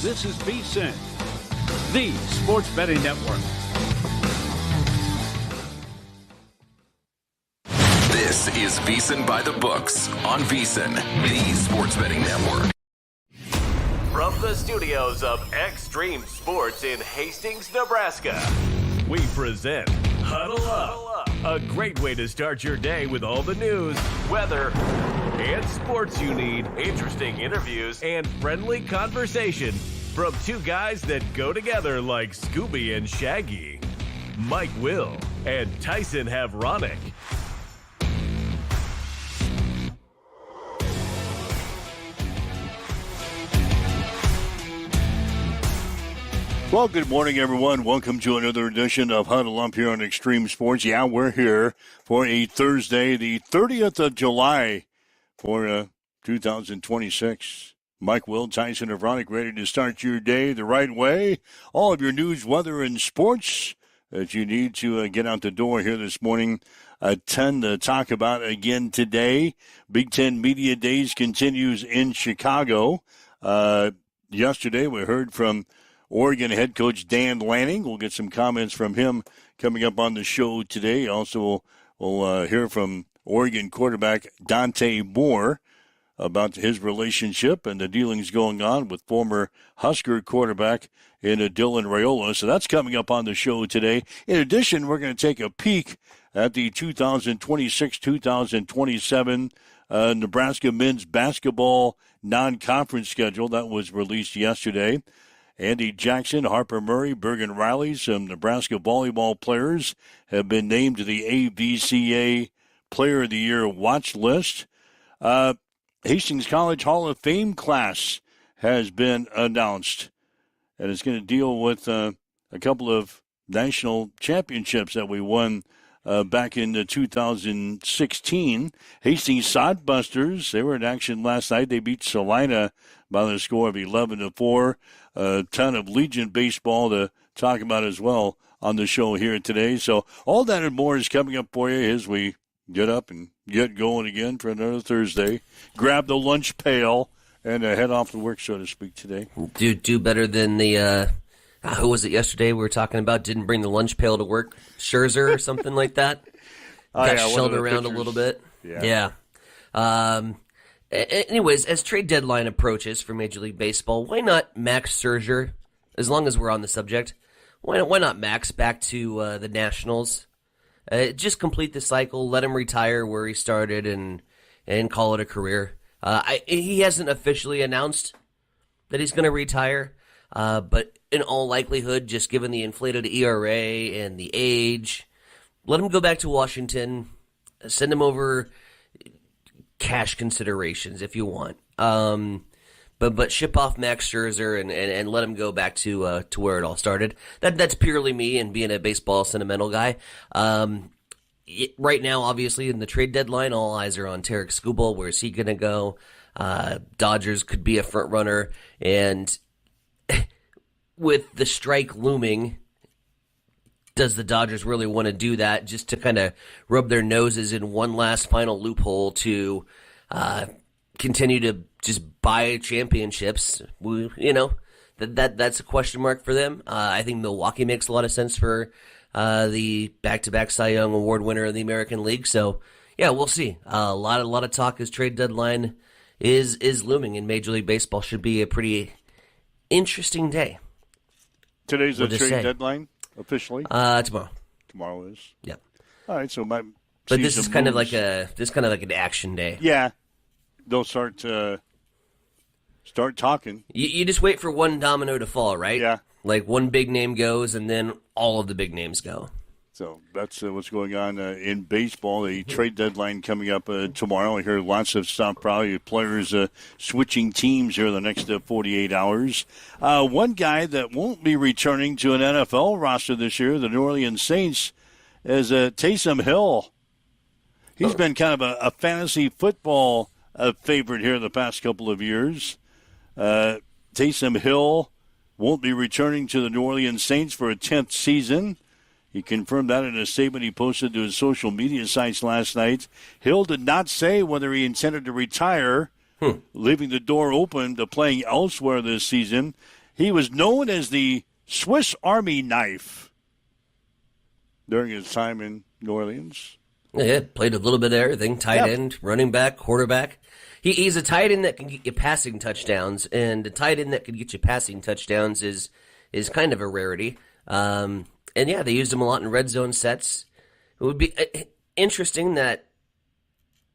This is VSiN, the Sports Betting Network. This is VSiN by the Books on VSiN, the Sports Betting Network. From the studios of Extreme Sports in Hastings, Nebraska, we present Huddle Up, a great way to start your day with all the news, weather, and sports you need, interesting interviews, and friendly conversation from two guys that go together like Scooby and Shaggy, Mike Will and Tyson Havronic. Well, good morning, everyone. Welcome to another edition of Huddle Up here on Extreme Sports. Yeah, we're here for a Thursday, the 30th of July for 2026. Mike Will, Tyson Havronic, ready to start your day the right way. All of your news, weather, and sports that you need to get out the door here this morning. A ton to talk about again today. Big Ten Media Days continues in Chicago. Yesterday, we heard from Oregon head coach Dan Lanning. We'll get some comments from him coming up on the show today. Also, we'll hear from Oregon quarterback Dante Moore about his relationship and the dealings going on with former Husker quarterback Dylan Raiola. So that's coming up on the show today. In addition, we're going to take a peek at the 2026-2027 Nebraska men's basketball non-conference schedule that was released yesterday. Andy Jackson, Harper Murray, Bergen Riley, some Nebraska volleyball players have been named to the AVCA Player of the Year watch list. Hastings College Hall of Fame class has been announced, and it's going to deal with a couple of national championships that we won back in 2016. Hastings Sodbusters, they were in action last night. They beat Salina by the score of 11-4. A ton of Legion baseball to talk about as well on the show here today. So all that and more is coming up for you as we get up and get going again for another Thursday. Grab the lunch pail and head off to work, so to speak, today. Do better than the who was it yesterday we were talking about didn't bring the lunch pail to work? Scherzer or something like that? Got shelled around a little bit. Yeah. Anyways, as trade deadline approaches for Major League Baseball, why not Max Scherzer, as long as we're on the subject, why not Max back to the Nationals? Just complete the cycle, let him retire where he started, and call it a career. He hasn't officially announced that he's going to retire, but in all likelihood, just given the inflated ERA and the age, let him go back to Washington, send him over cash considerations if you want. But ship off Max Scherzer and let him go back to where it all started. That's purely me and being a baseball sentimental guy. Right now, obviously, in the trade deadline, all eyes are on Tarek Skubal. Where's he going to go? Dodgers could be a front runner. And with the strike looming, does the Dodgers really want to do that just to kind of rub their noses in one last final loophole to continue to just buy championships? That's a question mark for them. I think Milwaukee makes a lot of sense for the back-to-back Cy Young Award winner of the American League. So, yeah, we'll see. A lot of talk as trade deadline is looming in Major League Baseball. Should be a pretty interesting day. Today's the trade deadline officially. Tomorrow. Tomorrow is. Yeah. All right. So but this is kind of like an action day. Yeah. They'll start talking. You just wait for one domino to fall, right? Yeah. Like one big name goes, and then all of the big names go. So that's what's going on in baseball. The trade deadline coming up tomorrow. I hear lots of stuff, probably players switching teams here in the next 48 hours. One guy that won't be returning to an NFL roster this year, the New Orleans Saints, is Taysom Hill. He's been kind of a fantasy football favorite here the past couple of years. Taysom Hill won't be returning to the New Orleans Saints for a 10th season. He confirmed that in a statement he posted to his social media sites last night. Hill did not say whether he intended to retire, leaving the door open to playing elsewhere this season. He was known as the Swiss Army knife during his time in New Orleans. Yeah, played a little bit of everything. Tight end, running back, quarterback. He's a tight end that can get you passing touchdowns, and a tight end that can get you passing touchdowns is kind of a rarity. And yeah, they used him a lot in red zone sets. It would be interesting that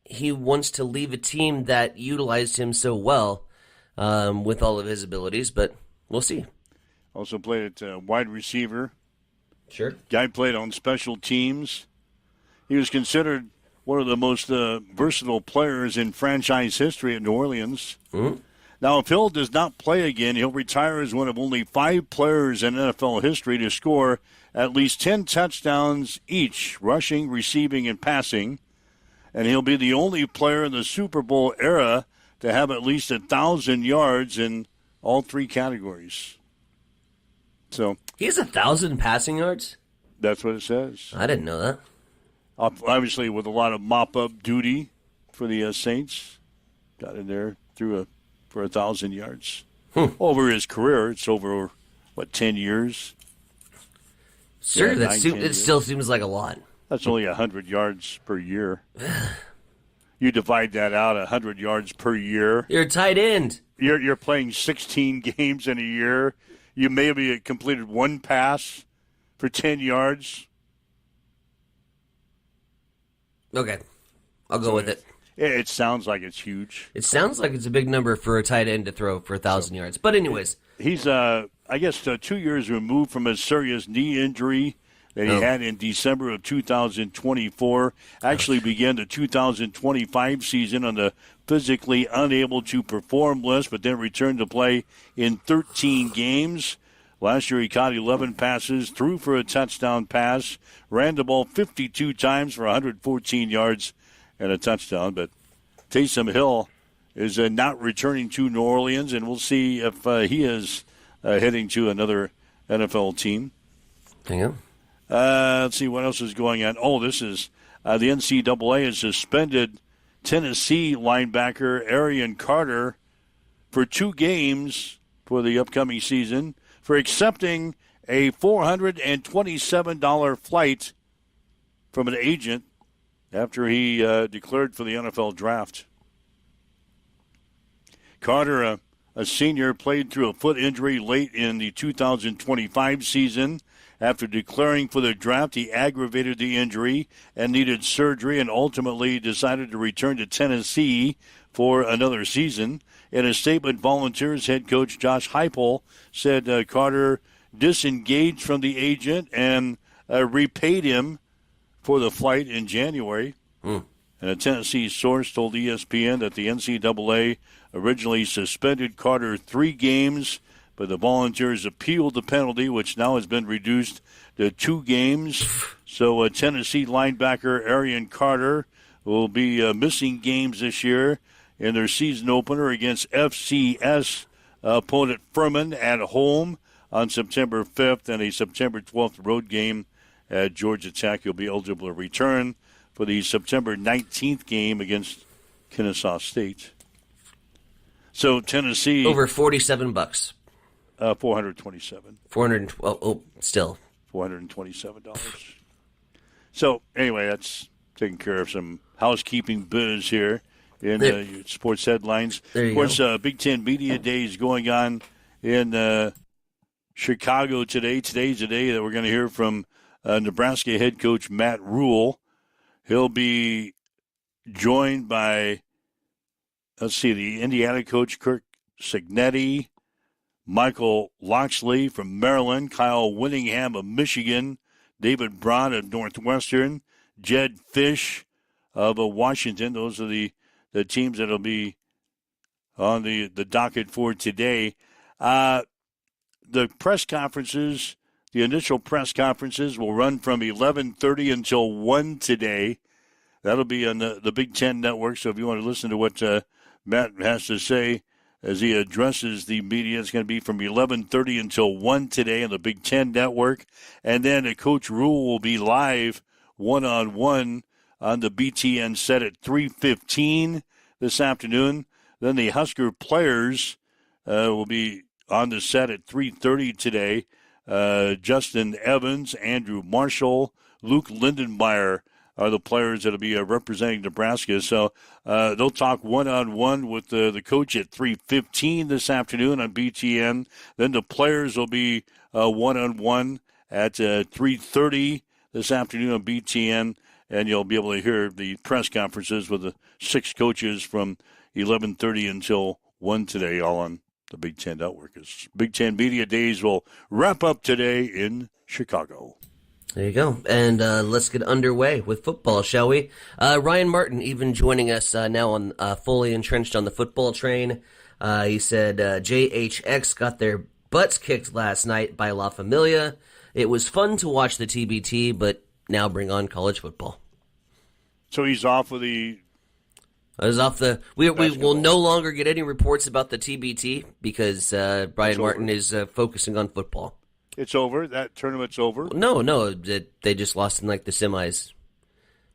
he wants to leave a team that utilized him so well with all of his abilities, but we'll see. Also played at wide receiver. Sure. Guy played on special teams. He was considered one of the most versatile players in franchise history at New Orleans. Mm-hmm. Now, if Hill does not play again, he'll retire as one of only 5 players in NFL history to score at least 10 touchdowns each, rushing, receiving, and passing. And he'll be the only player in the Super Bowl era to have at least 1,000 yards in all 3 categories. So he has 1,000 passing yards? That's what it says. I didn't know that. Obviously, with a lot of mop-up duty for the Saints. Got in there, threw for 1,000 yards. Over his career, it's over, 10 years? Sure, Yeah, it still seems like a lot. That's only 100 yards per year. You divide that out, 100 yards per year. You're a tight end. You're playing 16 games in a year. You maybe completed 1 pass for 10 yards. Okay, I'll go with it. It sounds like it's huge. It sounds like it's a big number for a tight end to throw for 1,000 yards. But anyways. He's, I guess, 2 years removed from a serious knee injury that he had in December of 2024. Actually began the 2025 season on the physically unable to perform list, but then returned to play in 13 games. Last year he caught 11 passes, threw for a touchdown pass, ran the ball 52 times for 114 yards and a touchdown. But Taysom Hill is not returning to New Orleans, and we'll see if he is heading to another NFL team. Hang on. Let's see what else is going on. Oh, this is the NCAA has suspended Tennessee linebacker Arian Carter for 2 games for the upcoming season for accepting a $427 flight from an agent after he declared for the NFL draft. Carter, a senior, played through a foot injury late in the 2025 season. After declaring for the draft, he aggravated the injury and needed surgery and ultimately decided to return to Tennessee for another season. In a statement, Volunteers head coach Josh Heupel said Carter disengaged from the agent and repaid him for the flight in January. And a Tennessee source told ESPN that the NCAA originally suspended Carter 3 games, but the Volunteers appealed the penalty, which now has been reduced to 2 games. So Tennessee linebacker Arian Carter will be missing games this year in their season opener against FCS opponent Furman at home on September 5th and a September 12th road game at Georgia Tech. He'll be eligible to return for the September 19th game against Kennesaw State. So Tennessee over $47. 427. 412. Oh, still $427. So anyway, that's taking care of some housekeeping biz here in sports headlines. Of course, Big Ten Media Day is going on in Chicago today. Today's the day that we're going to hear from Nebraska head coach Matt Rule. He'll be joined by, the Indiana coach Kirk Cignetti, Michael Loxley from Maryland, Kyle Winningham of Michigan, David Braun of Northwestern, Jed Fish of Washington. Those are the teams that will be on the docket for today. The press conferences, the initial press conferences will run from 11:30 until 1 today. That'll be on the Big Ten Network, so if you want to listen to what Matt has to say as he addresses the media, it's going to be from 11:30 until 1 today on the Big Ten Network. And then Coach Rule will be live one-on-one on the BTN set at 3:15 this afternoon. Then the Husker players will be on the set at 3:30 today. Justin Evans, Andrew Marshall, Luke Lindenmeyer are the players that will be representing Nebraska. So they'll talk one-on-one with the coach at 3:15 this afternoon on BTN. Then the players will be one-on-one at 3:30 this afternoon on BTN. And you'll be able to hear the press conferences with the 6 coaches from 11:30 until 1 today, all on the Big Ten Network. Big Ten Media Days will wrap up today in Chicago. There you go. And let's get underway with football, shall we? Ryan Martin even joining us now on fully entrenched on the football train. He said JHX got their butts kicked last night by La Familia. It was fun to watch the TBT, but now bring on college football. So he's off with the... We will no longer get any reports about the TBT because Brian Martin is focusing on football. It's over? That tournament's over? No, they just lost in like the semis.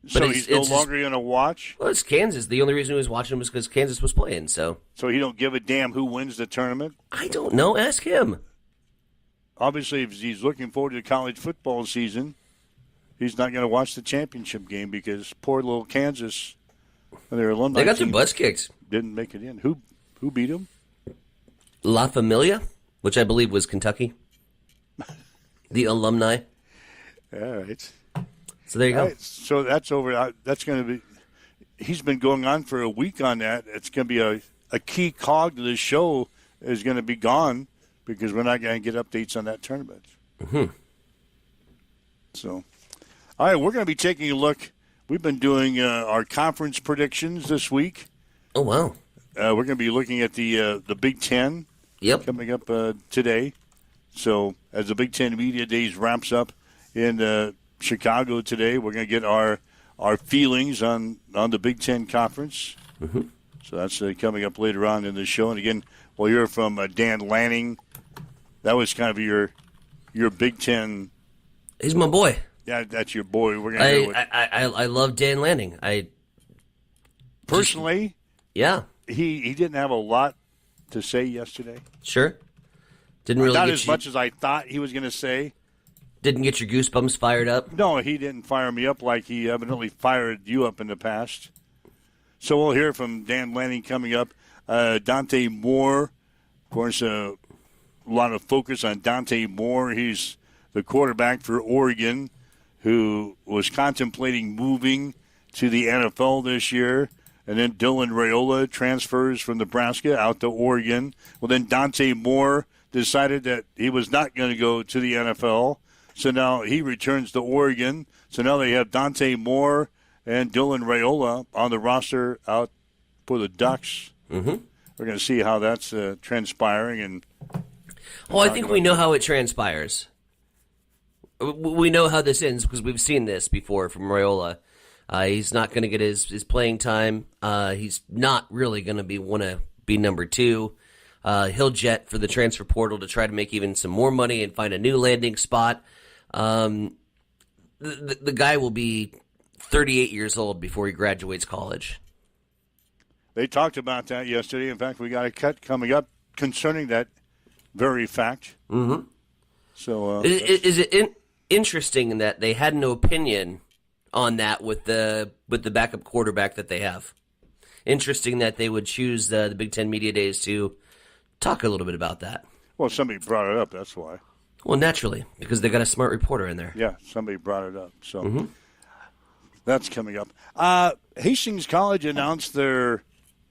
So but he's no longer going to watch? Well, it's Kansas. The only reason he was watching was because Kansas was playing. So he don't give a damn who wins the tournament? I don't know. Ask him. Obviously, if he's looking forward to the college football season, he's not going to watch the championship game because poor little Kansas, their alumni they got their butts kicked. Didn't make it in. Who beat them? La Familia, which I believe was Kentucky. The alumni. All right. So there you go. Right, so that's over. That's going to be. He's been going on for a week on that. It's going to be a key cog to the show is going to be gone because we're not going to get updates on that tournament. Mm-hmm. So, all right, we're going to be taking a look. We've been doing our conference predictions this week. Oh wow! We're going to be looking at the Big Ten. Yep. Coming up today. So as the Big Ten Media Days wraps up in Chicago today, we're going to get our feelings on the Big Ten Conference. Mm-hmm. So that's coming up later on in the show. And again, we'll hear from Dan Lanning. That was kind of your Big Ten. He's my boy. Yeah, that's your boy. We're going to. I love Dan Lanning. Personally, yeah, he didn't have a lot to say yesterday. Sure. Didn't really not as much as I thought he was going to say. Didn't get your goosebumps fired up? No, he didn't fire me up like he evidently fired you up in the past. So we'll hear from Dan Lanning coming up. Dante Moore, of course, a lot of focus on Dante Moore. He's the quarterback for Oregon who was contemplating moving to the NFL this year. And then Dylan Raiola transfers from Nebraska out to Oregon. Well, then Dante Moore decided that he was not going to go to the NFL. So now he returns to Oregon. So now they have Dante Moore and Dylan Raiola on the roster out for the Ducks. Mm-hmm. We're going to see how that's transpiring. And I think we know how it transpires. We know how this ends because we've seen this before from Raiola. He's not going to get his playing time. He's not really going to want to be number 2. He'll jet for the transfer portal to try to make even some more money and find a new landing spot. The guy will be 38 years old before he graduates college. They talked about that yesterday. In fact, we got a cut coming up concerning that very fact. Mm-hmm. So, is it interesting that they had no opinion on that with the backup quarterback that they have? Interesting that they would choose the Big Ten Media Days to talk a little bit about that. Well, somebody brought it up, that's why. Well, naturally, because they got a smart reporter in there. Yeah, somebody brought it up. So that's coming up. Hastings College announced their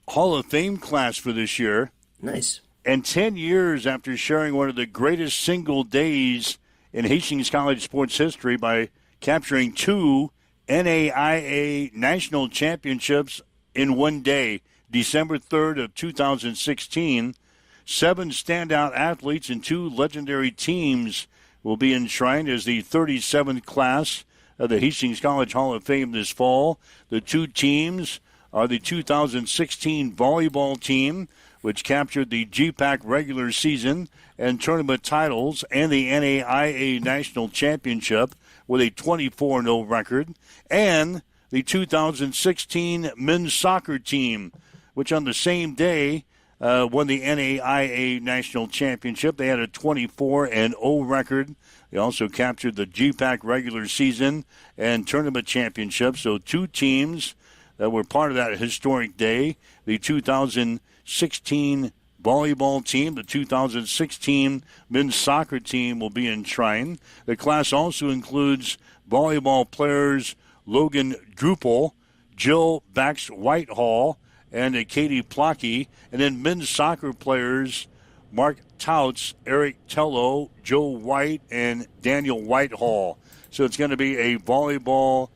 Hall of Fame class for this year. Nice. And 10 years after sharing one of the greatest single days in Hastings College sports history by capturing 2 NAIA national championships in one day, December 3rd of 2016, 7 standout athletes and 2 legendary teams will be enshrined as the 37th class of the Hastings College Hall of Fame this fall. The 2 teams are the 2016 volleyball team, which captured the GPAC regular season and tournament titles and the NAIA National Championship with a 24-0 record, and the 2016 men's soccer team, which on the same day won the NAIA National Championship. They had a 24-0 record. They also captured the GPAC regular season and tournament championship. So two teams that were part of that historic day. The 2016 volleyball team, the 2016 men's soccer team will be enshrined. The class also includes volleyball players Logan Drupal, Jill Bax Whitehall, and Katie Plocky, and then men's soccer players Mark Touts, Eric Tello, Joe White, and Daniel Whitehall. So it's going to be a volleyball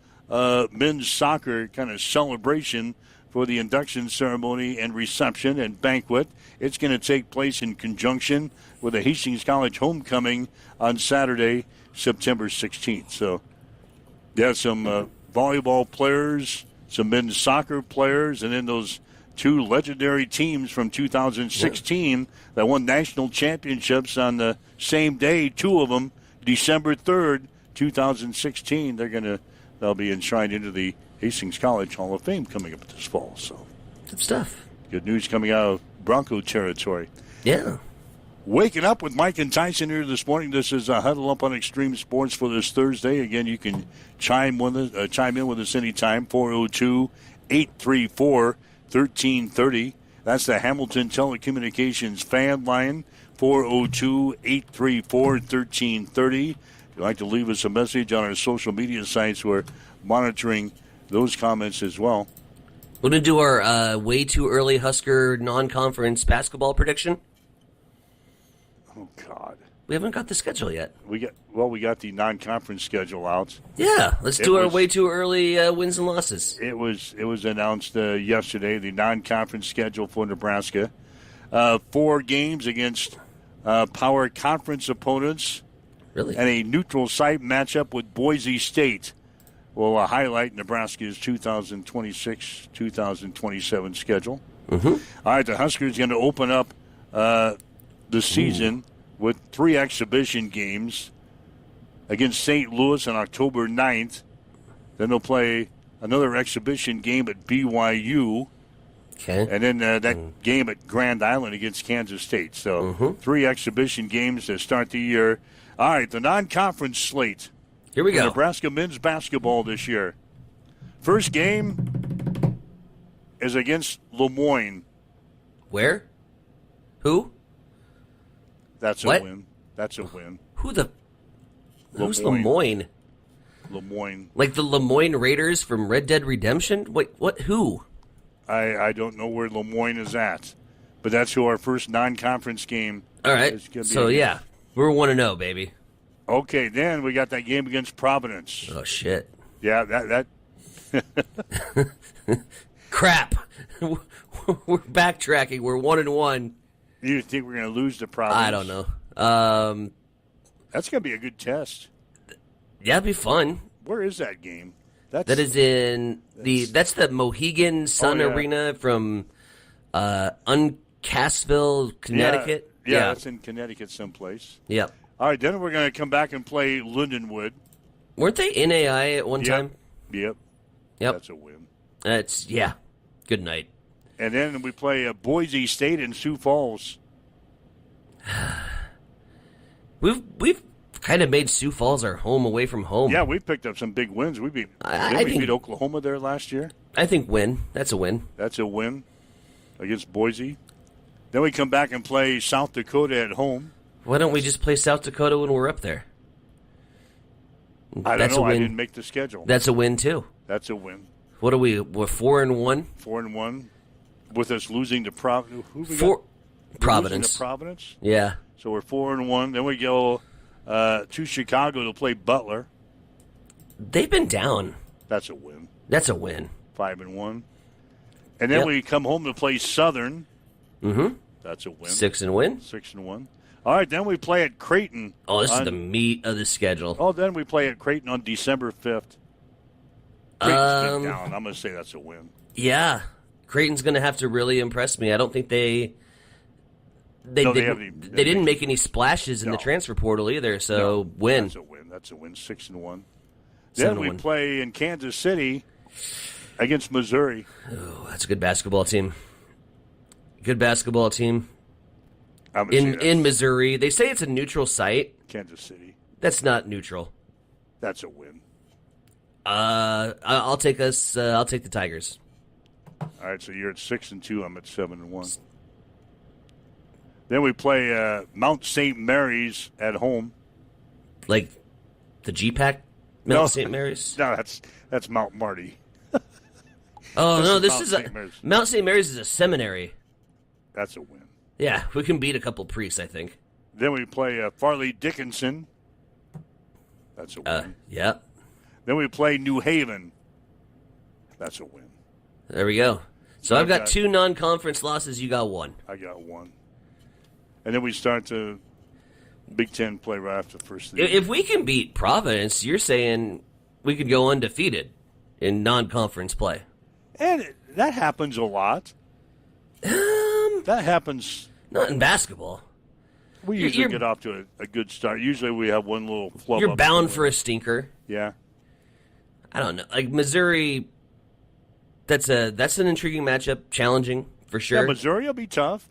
men's soccer kind of celebration for the induction ceremony and reception and banquet. It's going to take place in conjunction with the Hastings College homecoming on Saturday, September 16th. So, yeah, some volleyball players, some men's soccer players, and then those two legendary teams from 2016 that won national championships on the same day, two of them, December 3rd, 2016. They'll be enshrined into the Hastings College Hall of Fame coming up this fall. So good stuff. Good news coming out of Bronco territory. Yeah. Waking up with Mike and Tyson here this morning. This is Huddle Up on Extreme Sports for this Thursday. Again, you can chime in with us anytime, 402-834-1330. That's the Hamilton Telecommunications fan line, 402-834-1330. If you'd like to leave us a message on our social media sites, we're monitoring those comments as well. We're going to do our way too early Husker non-conference basketball prediction. Oh, God. We haven't got the schedule yet. We got the non-conference schedule out. Yeah, let's do our way too early wins and losses. It was announced yesterday, the non-conference schedule for Nebraska. 4 games against power conference opponents. Really? And a neutral site matchup with Boise State will highlight Nebraska's 2026-2027 schedule. Mm-hmm. All right, the Huskers going to open up the season with 3 exhibition games against St. Louis on October 9th. Then they'll play another exhibition game at BYU. Okay. And then that game at Grand Island against Kansas State. So 3 exhibition games to start the year. All right, the non-conference slate. Here we go. Nebraska men's basketball this year. First game is against Lemoyne. Where? Who? That's What? a win. That's a win. Who's Lemoyne? Lemoyne. Like the Lemoyne Raiders from Red Dead Redemption? What? Who? I don't know where Lemoyne is at, but that's who our first non-conference game. All right. So yeah, we're 1-0, baby. Okay, then we got that game against Providence. Oh shit. Yeah, that. Crap. We're backtracking. We're 1-1. You think we're going to lose to Providence? I don't know. That's going to be a good test. Yeah, it'd be fun. Where is that game? That's the Mohegan Sun Arena from Uncasville, Connecticut. Yeah, that's in Connecticut someplace. Yep. All right, then we're going to come back and play Lindenwood. Weren't they NAI at one time? Yep. Yep. That's a win. Good night. And then we play Boise State in Sioux Falls. We've kind of made Sioux Falls our home away from home. Yeah, we picked up some big wins. We beat Oklahoma there last year. I think win. That's a win. That's a win against Boise. Then we come back and play South Dakota at home. Why don't we just play South Dakota when we're up there? I don't know. I didn't make the schedule. That's a win, too. That's a win. What are we? We're 4-1? 4-1. With us losing to Providence. Providence. Losing to Providence? Yeah. So we're 4-1. Then we go to Chicago to play Butler. They've been down. That's a win. That's a win. 5-1. And then we come home to play Southern. Mm-hmm. That's a win. 6-1. 6-1. All right, then we play at Creighton. Oh, this is the meat of the schedule. Oh, then we play at Creighton on December 5th. Creighton's been down. I'm going to say that's a win. Yeah. Creighton's going to have to really impress me. I don't think they didn't make any splashes in the transfer portal either, so win. That's a win. That's a win. 6-1. Then we play in Kansas City against Missouri. Oh, that's a good basketball team. Good basketball team in Missouri. They say it's a neutral site. Kansas City. That's not neutral. That's a win. I'll take us. I'll take the Tigers. All right, so you're at 6-2. I'm at 7-1. Then we play Mount St. Mary's at home. Like the G-Pack? Mount St. Mary's? No, that's Mount Marty. This is Mount St. Mary's is a seminary. That's a win. Yeah, we can beat a couple priests, I think. Then we play Farley Dickinson. That's a win. Yeah. Then we play New Haven. That's a win. There we go. So I've got 2 non-conference losses. You got 1. I got 1. And then we start the Big Ten play right after the first league. If we can beat Providence, you're saying we could go undefeated in non-conference play. And that happens a lot. That happens. Not in basketball. We usually get off to a good start. Usually we have one little flub. You're bound for a stinker. Yeah. I don't know. Like Missouri, that's an intriguing matchup. Challenging, for sure. Yeah, Missouri will be tough.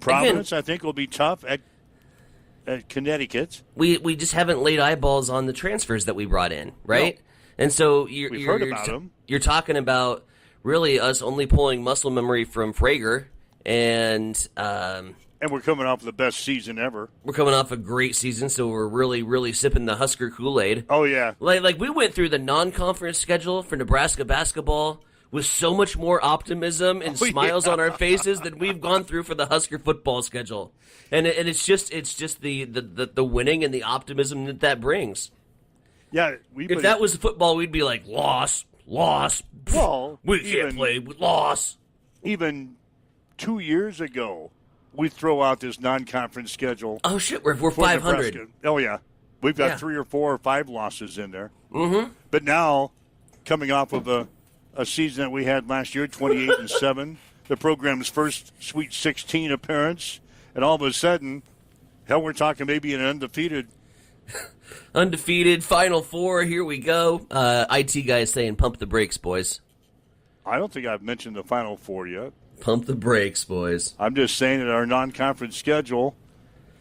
Providence, I think, will be tough at Connecticut. We just haven't laid eyeballs on the transfers that we brought in, right? No. And so we've heard about them. You're talking about really us only pulling muscle memory from Frager, and we're coming off the best season ever. We're coming off a great season, so we're really, really sipping the Husker Kool-Aid. Oh yeah, like we went through the non-conference schedule for Nebraska basketball with so much more optimism and smiles on our faces than we've gone through for the Husker football schedule, and it's just the winning and the optimism that brings. Yeah, if that was football, we'd be like loss. Well, we can't play with loss. Even 2 years ago, we throw out this non-conference schedule. Oh shit, we're 500. Nebraska. Oh yeah, we've got 3 or 4 or 5 losses in there. Mm-hmm. But now, coming off of a season that we had last year, 28-7, the program's first Sweet 16 appearance, and all of a sudden, hell, we're talking maybe an undefeated Final Four. Here we go. IT guy is saying, "Pump the brakes, boys." I don't think I've mentioned the Final Four yet. Pump the brakes, boys. I'm just saying that our non-conference schedule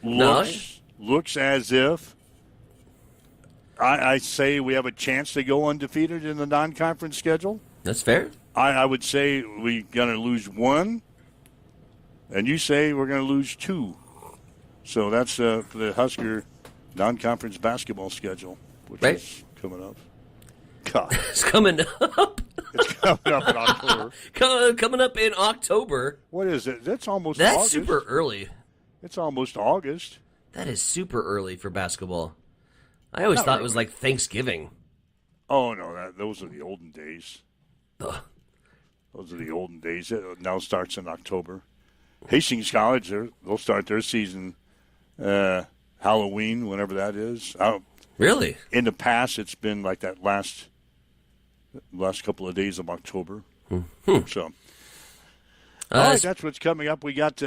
looks as if I say we have a chance to go undefeated in the non-conference schedule. That's fair. I would say we're going to lose 1, and you say we're going to lose 2. So that's the Husker non-conference basketball schedule, which is coming up. God. It's coming up. It's coming up in October. Coming up in October. What is it? That's August. Super early. It's almost August. That is super early for basketball. I always thought it was like Thanksgiving. Oh, no. Those are the olden days. Ugh. Those are the olden days. It now starts in October. Hastings College, they'll start their season Halloween, whenever that is. Really? In the past, it's been like that last couple of days of October. Mm-hmm. So, all right, that's what's coming up. We got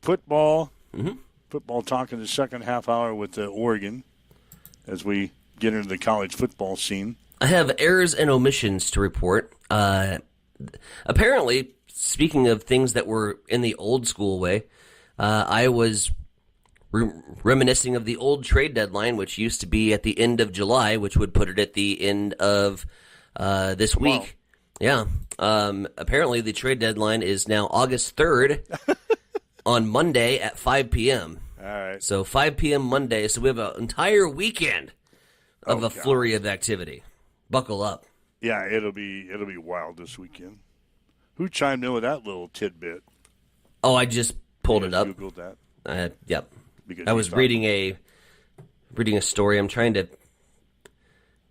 football. Mm-hmm. Football talk in the second half hour with Oregon as we get into the college football scene. I have errors and omissions to report. Apparently, speaking of things that were in the old school way, I was reminiscing of the old trade deadline, which used to be at the end of July, which would put it at the end of this week. Yeah. Apparently, the trade deadline is now August 3rd on Monday at 5 p.m. All right. So 5 p.m. Monday. So we have an entire weekend of a flurry of activity. Buckle up. Yeah, it'll be wild this weekend. Who chimed in with that little tidbit? Oh, I just pulled it up. Googled that. Yep. I was reading a story. I'm trying to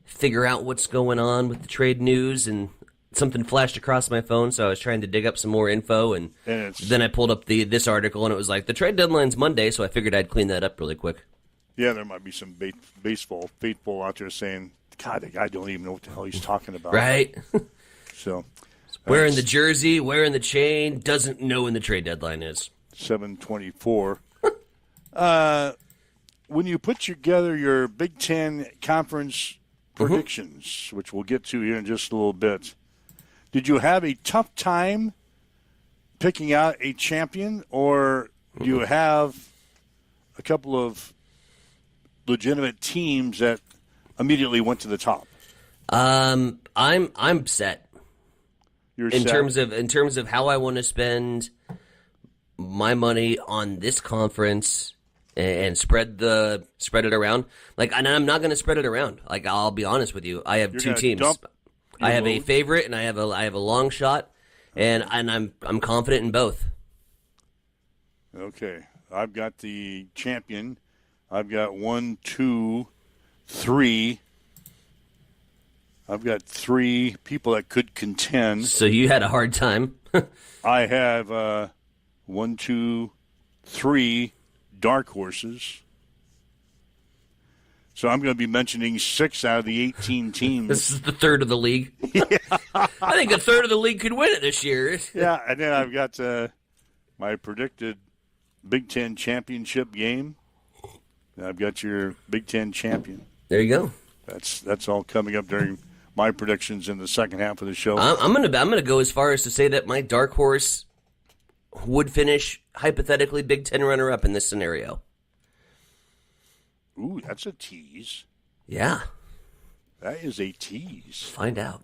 figure out what's going on with the trade news, and something flashed across my phone, so I was trying to dig up some more info, and then I pulled up this article, and it was like, the trade deadline's Monday, so I figured I'd clean that up really quick. Yeah, there might be some baseball faithful out there saying, God, the guy don't even know what the hell he's talking about. Right? So, wearing the jersey, wearing the chain, doesn't know when the trade deadline is. 7:24. When you put together your Big Ten conference predictions, which we'll get to here in just a little bit, did you have a tough time picking out a champion, or do you have a couple of legitimate teams that immediately went to the top? I'm set. You're in set? terms of how I want to spend my money on this conference and spread it around. Like, and I'm not going to spread it around. Like, I'll be honest with you. I have two teams. I have a favorite and I have a long shot, and I'm confident in both. Okay, I've got the champion. I've got 1, 2, 3. I've got 3 people that could contend. So you had a hard time. I have 1, 2, 3 dark horses. So I'm going to be mentioning 6 out of the 18 teams. This is the third of the league. I think a third of the league could win it this year. Yeah, and then I've got my predicted Big Ten championship game. I've got your Big Ten champion. There you go. That's all coming up during my predictions in the second half of the show. I'm gonna go as far as to say that my dark horse would finish hypothetically Big Ten runner-up in this scenario. Ooh, that's a tease. Yeah. That is a tease. Find out.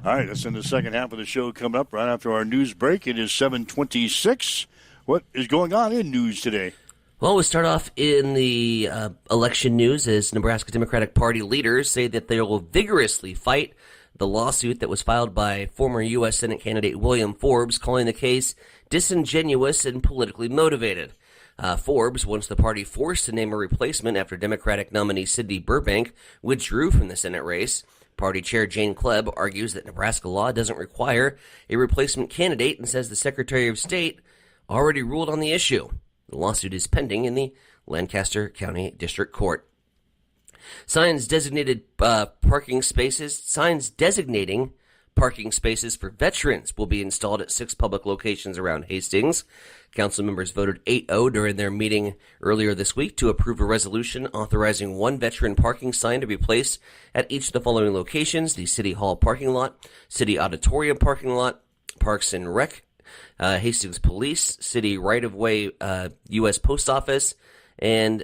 All right, that's in the second half of the show coming up right after our news break. It is 7:26. What is going on in news today? Well, we'll start off in the election news as Nebraska Democratic Party leaders say that they will vigorously fight the lawsuit that was filed by former U.S. Senate candidate William Forbes, calling the case disingenuous and politically motivated. Forbes wants the party forced to name a replacement after Democratic nominee Sidney Burbank withdrew from the Senate race. Party chair Jane Klebb argues that Nebraska law doesn't require a replacement candidate and says the Secretary of State already ruled on the issue. The lawsuit is pending in the Lancaster County District Court. Signs designating parking spaces for veterans will be installed at 6 public locations around Hastings. Council members voted 8-0 during their meeting earlier this week to approve a resolution authorizing 1 veteran parking sign to be placed at each of the following locations: the City Hall parking lot, City Auditorium parking lot, Parks and Rec, Hastings Police, City Right-of-Way, U.S. Post Office, and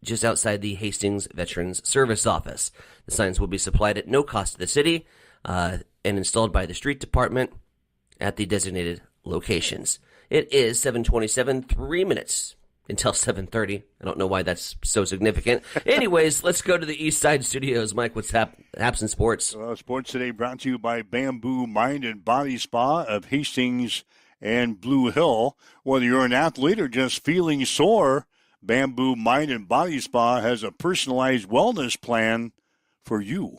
just outside the Hastings Veterans Service Office. The signs will be supplied at no cost to the city and installed by the street department at the designated locations. It is 7:27, 3 minutes until 7:30. I don't know why that's so significant. Anyways, let's go to the East Side Studios. Mike, what's haps in sports? Sports today brought to you by Bamboo Mind and Body Spa of Hastings and Blue Hill. Whether you're an athlete or just feeling sore, Bamboo Mind and Body Spa has a personalized wellness plan for you.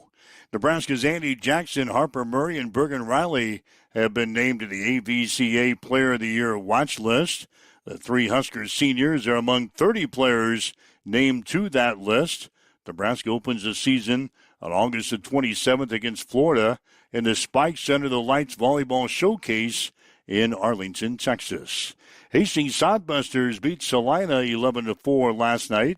Nebraska's Andy Jackson, Harper Murray, and Bergen Riley have been named to the AVCA Player of the Year watch list. The 3 Huskers seniors are among 30 players named to that list. Nebraska opens the season on August the 27th against Florida in the Spikes Under the Lights Volleyball Showcase in Arlington, Texas. Hastings Sodbusters beat Salina 11-4 last night.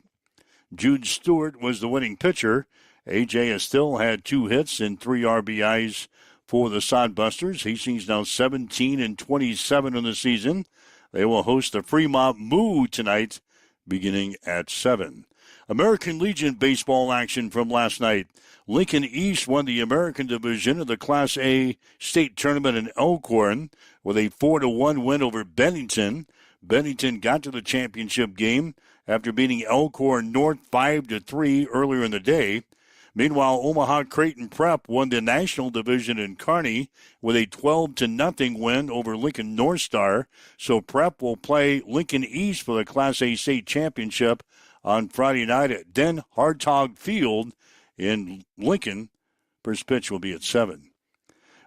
Jude Stewart was the winning pitcher. A.J. Estelle had 2 hits and 3 RBIs for the Sodbusters. Hastings now 17-27 in the season. They will host the Fremont Moo tonight, beginning at 7. American Legion baseball action from last night. Lincoln East won the American Division of the Class A state tournament in Elkhorn with a 4-1 win over Bennington. Bennington got to the championship game after beating Elkhorn North 5-3 earlier in the day. Meanwhile, Omaha Creighton Prep won the National Division in Kearney with a 12-0 win over Lincoln North Star. So Prep will play Lincoln East for the Class A state championship on Friday night at Den Hartog Field in Lincoln. First pitch will be at 7.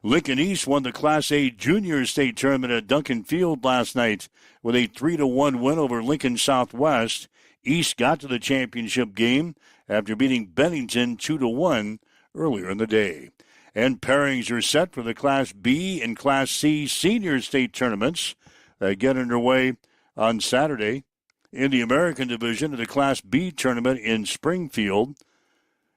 Lincoln East won the Class A junior state tournament at Duncan Field last night with a 3-1 win over Lincoln Southwest. East got to the championship game after beating Bennington 2-1 earlier in the day. And pairings are set for the Class B and Class C senior state tournaments that get underway on Saturday. In the American Division of the Class B tournament in Springfield,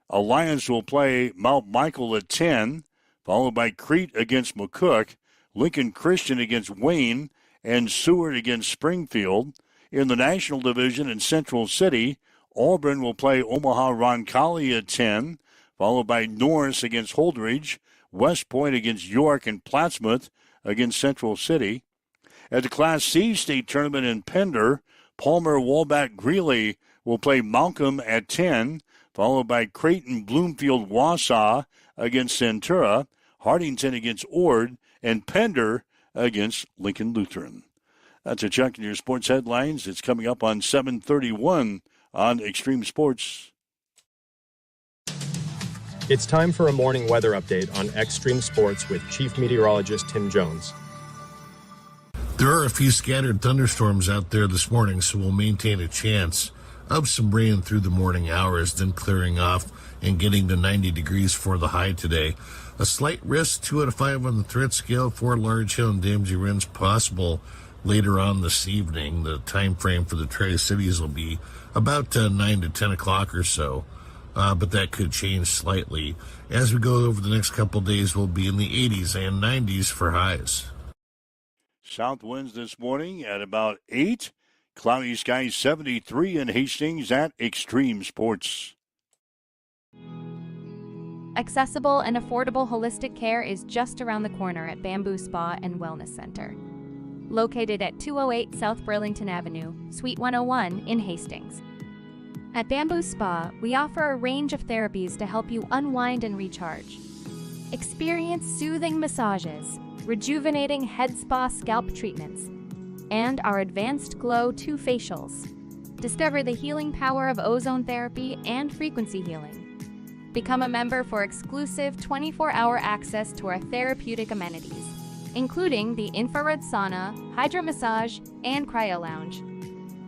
Alliance will play Mount Michael at 10, followed by Crete against McCook, Lincoln Christian against Wayne, and Seward against Springfield. In the National Division in Central City, Auburn will play Omaha Roncalli at 10, followed by Norris against Holdridge, West Point against York, and Plattsmouth against Central City. At the Class C state tournament in Pender, Palmer Walbach Greeley will play Malcolm at 10, followed by Creighton Bloomfield Wausau against Centura, Hardington against Ord, and Pender against Lincoln Lutheran. That's a check in your sports headlines. It's coming up on 7:31 on Extreme Sports. It's time for a morning weather update on Extreme Sports with Chief Meteorologist Tim Jones. There are a few scattered thunderstorms out there this morning, so we'll maintain a chance of some rain through the morning hours, then clearing off and getting to 90 degrees for the high today. A slight risk, 2 out of 5 on the threat scale for large hail and damaging winds possible later on this evening. The time frame for the Tri-Cities will be about 9 to 10 o'clock or so, but that could change slightly. As we go over the next couple of days, we'll be in the 80s and 90s for highs. South winds this morning at about 8. Cloudy skies 73 in Hastings at Extreme Sports. Accessible and affordable holistic care is just around the corner at Bamboo Spa and Wellness Center. Located at 208 South Burlington Avenue, Suite 101 in Hastings. At Bamboo Spa, we offer a range of therapies to help you unwind and recharge. Experience soothing massages, rejuvenating head spa scalp treatments, and our Advanced Glow 2 facials. Discover the healing power of ozone therapy and frequency healing. Become a member for exclusive 24-hour access to our therapeutic amenities, including the infrared sauna, hydro massage, and cryo lounge.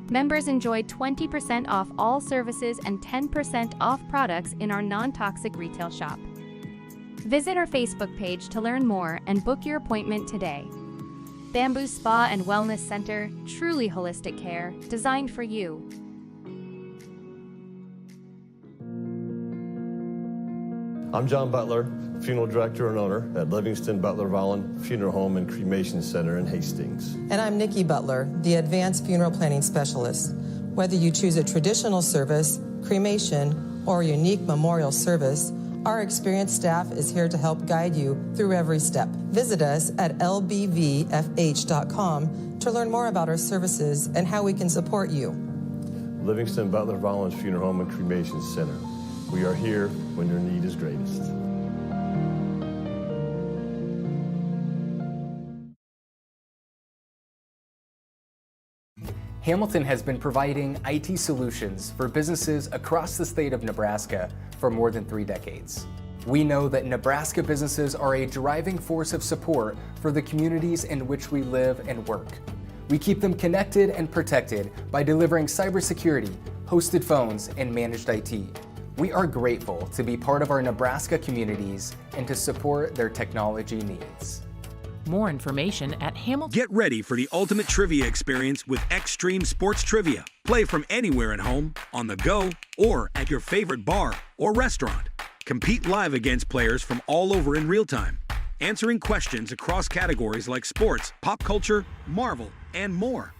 Members enjoy 20% off all services and 10% off products in our non-toxic retail shop. Visit our Facebook page to learn more and book your appointment today. Bamboo Spa and Wellness Center, truly holistic care, designed for you. I'm John Butler, funeral director and owner at Livingston Butler Vollen Funeral Home and Cremation Center in Hastings. And I'm Nikki Butler, the advanced funeral planning specialist. Whether you choose a traditional service, cremation, or a unique memorial service, our experienced staff is here to help guide you through every step. Visit us at lbvfh.com to learn more about our services and how we can support you. Livingston Butler Vollen Funeral Home and Cremation Center. We are here when your need is greatest. Hamilton has been providing IT solutions for businesses across the state of Nebraska for more than 3 decades. We know that Nebraska businesses are a driving force of support for the communities in which we live and work. We keep them connected and protected by delivering cybersecurity, hosted phones, and managed IT. We are grateful to be part of our Nebraska communities and to support their technology needs. More information at Hamilton. Get ready for the ultimate trivia experience with Extreme Sports Trivia. Play from anywhere at home, on the go, or at your favorite bar or restaurant. Compete live against players from all over in real time, answering questions across categories like sports, pop culture, Marvel, and more.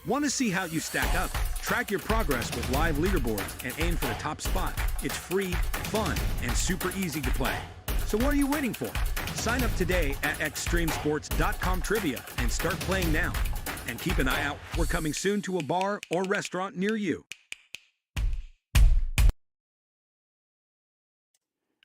Want to see how you stack up? Track your progress with live leaderboards and aim for the top spot. It's free, fun, and super easy to play. So what are you waiting for? Sign up today at extremesports.com trivia and start playing now. And keep an eye out. We're coming soon to a bar or restaurant near you.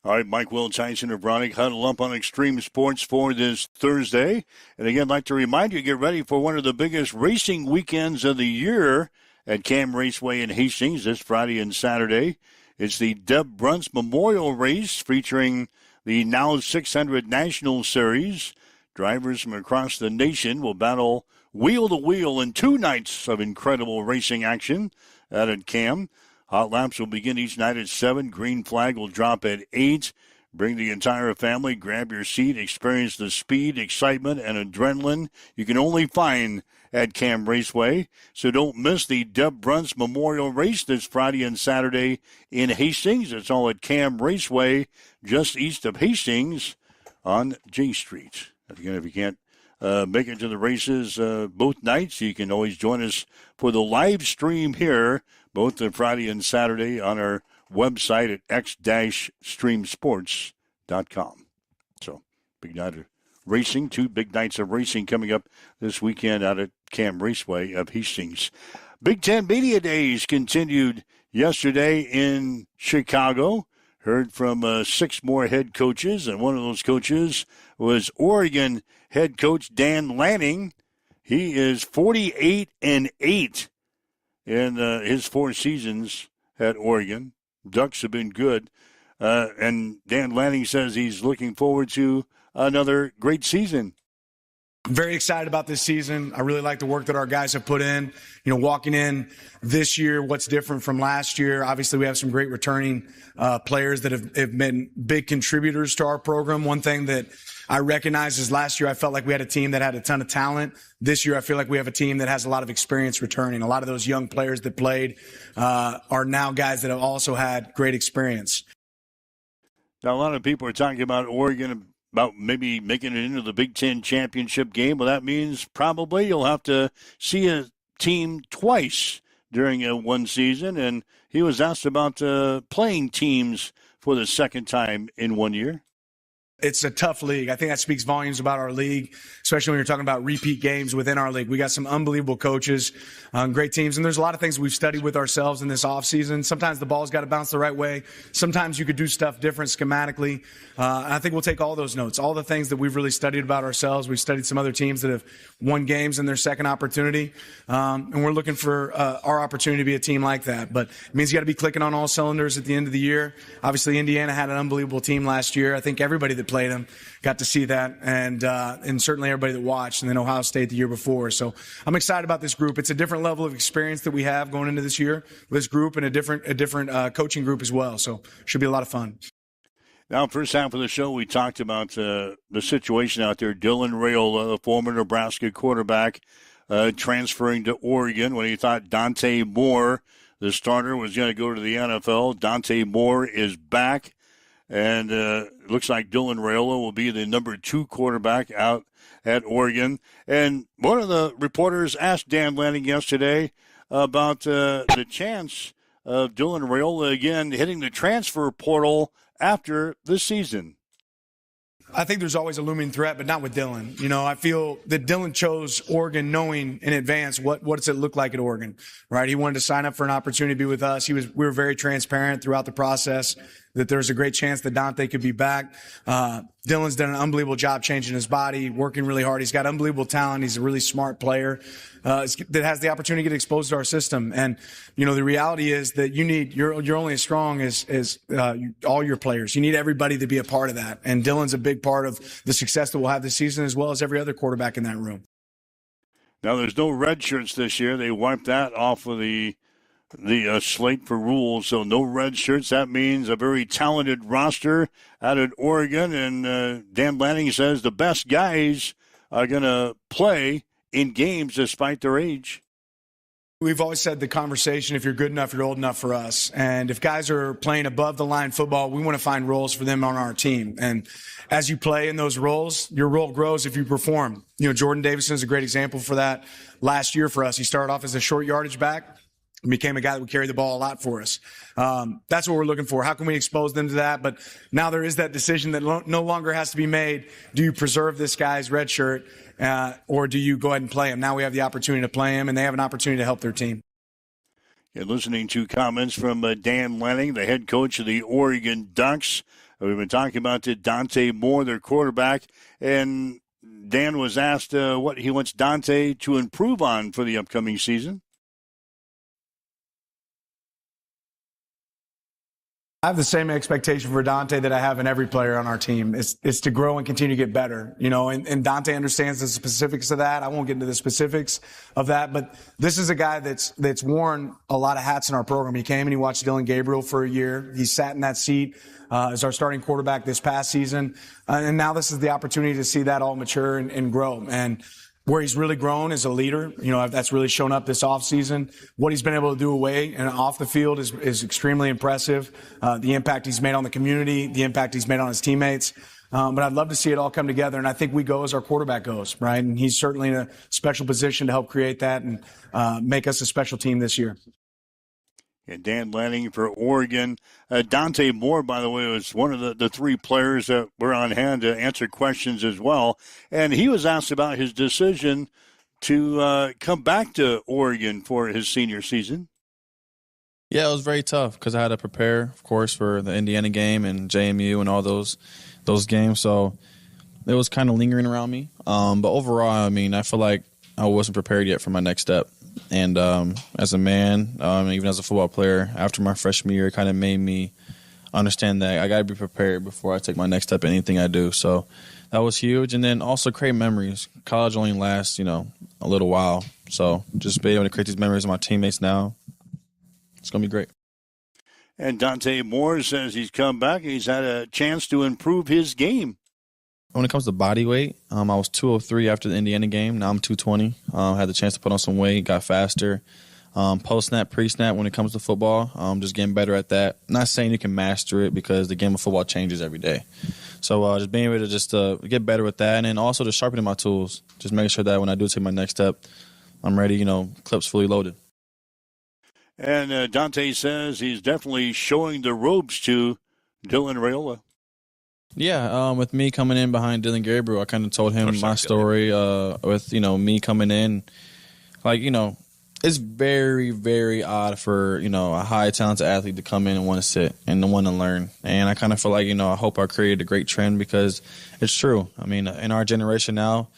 All right, Mike Will, Tyson, and Bronick huddle up on Extreme Sports for this Thursday. And again, I'd like to remind you, get ready for one of the biggest racing weekends of the year at Cam Raceway in Hastings this Friday and Saturday. It's the Deb Bruntz Memorial Race featuring the now 600 National Series. Drivers from across the nation will battle wheel to wheel in 2 nights of incredible racing action out at Cam. Hot laps will begin each night at 7. Green flag will drop at 8. Bring the entire family, grab your seat, experience the speed, excitement, and adrenaline you can only find at Cam Raceway. So don't miss the Deb Bruntz Memorial Race this Friday and Saturday in Hastings. It's all at Cam Raceway, just east of Hastings on J Street. Again, if you can't make it to the races both nights. You can always join us for the live stream here, both Friday and Saturday, on our website at x-streamsports.com. So, big night of racing, 2 big nights of racing coming up this weekend out at Cam Raceway of Hastings. Big Ten Media Days continued yesterday in Chicago. Heard from 6 more head coaches, and one of those coaches was Oregon head coach Dan Lanning. He is 48-8 in his 4 seasons at Oregon. Ducks have been good, and Dan Lanning says he's looking forward to another great season. I'm very excited about this season. I really like the work that our guys have put in. You know, walking in this year, what's different from last year? Obviously, we have some great returning players that have been big contributors to our program. One thing that I recognize is last year I felt like we had a team that had a ton of talent. This year I feel like we have a team that has a lot of experience returning. A lot of those young players that played are now guys that have also had great experience. Now, a lot of people are talking about Oregon, about maybe making it into the Big Ten championship game. Well, that means probably you'll have to see a team twice during one season. And he was asked about playing teams for the second time in 1 year. It's a tough league. I think that speaks volumes about our league, especially when you're talking about repeat games within our league. We got some unbelievable coaches, great teams, and there's a lot of things we've studied with ourselves in this offseason. Sometimes the ball's got to bounce the right way. Sometimes you could do stuff different schematically. And I think we'll take all those notes, all the things that we've really studied about ourselves. We've studied some other teams that have won games in their second opportunity, and we're looking for our opportunity to be a team like that. But it means you got to be clicking on all cylinders at the end of the year. Obviously, Indiana had an unbelievable team last year. I think everybody that played them got to see that, and certainly everybody that watched, and then Ohio State the year before. So I'm excited about this group. It's a different level of experience that we have going into this year with this group, and a different coaching group as well. So should be a lot of fun. Now, first half of the show, we talked about the situation out there. Dylan Raiola, the former Nebraska quarterback, transferring to Oregon when he thought Dante Moore, the starter, was going to go to the NFL. Dante Moore is back, and looks like Dylan Raiola will be the number 2 quarterback out at Oregon. And one of the reporters asked Dan Lanning yesterday about the chance of Dylan Raiola again hitting the transfer portal after this season. I think there's always a looming threat, but not with Dylan. You know, I feel that Dylan chose Oregon knowing in advance what does it look like at Oregon, right? He wanted to sign up for an opportunity to be with us. We were very transparent throughout the process that there's a great chance that Dante could be back. Dylan's done an unbelievable job changing his body, working really hard. He's got unbelievable talent. He's a really smart player that has the opportunity to get exposed to our system. And, you know, the reality is that you're only as strong as all your players. You need everybody to be a part of that. And Dylan's a big part of the success that we'll have this season, as well as every other quarterback in that room. Now, there's no red shirts this year. They wiped that off of the slate for rules, so no red shirts. That means a very talented roster out at Oregon, and Dan Lanning says the best guys are going to play in games despite their age. We've always said the conversation, if you're good enough, you're old enough for us. And if guys are playing above the line football, we want to find roles for them on our team. And as you play in those roles, your role grows if you perform. You know, Jordan Davison is a great example for that last year for us. He started off as a short yardage back, became a guy that would carry the ball a lot for us. That's what we're looking for. How can we expose them to that? But now there is that decision that no longer has to be made. Do you preserve this guy's red shirt, or do you go ahead and play him? Now we have the opportunity to play him, and they have an opportunity to help their team. You're listening to comments from Dan Lanning, the head coach of the Oregon Ducks. We've been talking about Dante Moore, their quarterback, and Dan was asked what he wants Dante to improve on for the upcoming season. I have the same expectation for Dante that I have in every player on our team. It's to grow and continue to get better, you know, and Dante understands the specifics of that. I won't get into the specifics of that, but this is a guy that's worn a lot of hats in our program. He came and he watched Dylan Gabriel for a year. He sat in that seat as our starting quarterback this past season. And now this is the opportunity to see that all mature and grow. And where he's really grown as a leader, you know, that's really shown up this offseason. What he's been able to do away and off the field is extremely impressive. The impact he's made on the community, the impact he's made on his teammates. But I'd love to see it all come together, and I think we go as our quarterback goes, right? And he's certainly in a special position to help create that and make us a special team this year. And Dan Lanning for Oregon. Dante Moore, by the way, was one of the three players that were on hand to answer questions as well. And he was asked about his decision to come back to Oregon for his senior season. Yeah, it was very tough because I had to prepare, of course, for the Indiana game and JMU and all those games. So it was kind of lingering around me. But overall, I mean, I feel like I wasn't prepared yet for my next step. And as a man, even as a football player, after my freshman year, it kind of made me understand that I got to be prepared before I take my next step in anything I do. So that was huge. And then also create memories. College only lasts, a little while. So just being able to create these memories with my teammates now, it's going to be great. And Dante Moore says he's come back and he's had a chance to improve his game. When it comes to body weight, I was 203 after the Indiana game. Now I'm 220. Had the chance to put on some weight, got faster. Post-snap, pre-snap, when it comes to football, just getting better at that. Not saying you can master it because the game of football changes every day. So just being able to just get better with that, and then also just sharpening my tools, just making sure that when I do take my next step, I'm ready, clips fully loaded. And Dante says he's definitely showing the ropes to Dylan Raiola. Yeah, with me coming in behind Dylan Gabriel, I kind of told him my story with, me coming in. Like, it's very, very odd for, a high talented athlete to come in and want to sit and to want to learn. And I kind of feel like, I hope I created a great trend because it's true. I mean, in our generation now,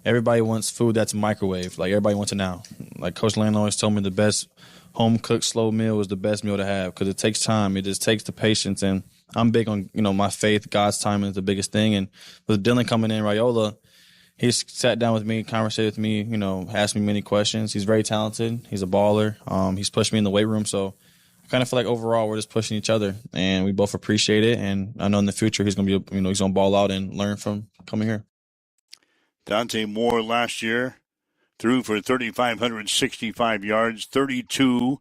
everybody wants food that's microwave. Like, everybody wants it now. Like, Coach Lane always told me the best home-cooked slow meal is the best meal to have because it takes time. It just takes the patience. And I'm big on, my faith. God's timing is the biggest thing. And with Dylan coming in, Raiola, he sat down with me, conversated with me, asked me many questions. He's very talented. He's a baller. He's pushed me in the weight room. So I kind of feel like overall we're just pushing each other, and we both appreciate it. And I know in the future he's going to be, he's going to ball out and learn from coming here. Dante Moore last year threw for 3,565 yards, 32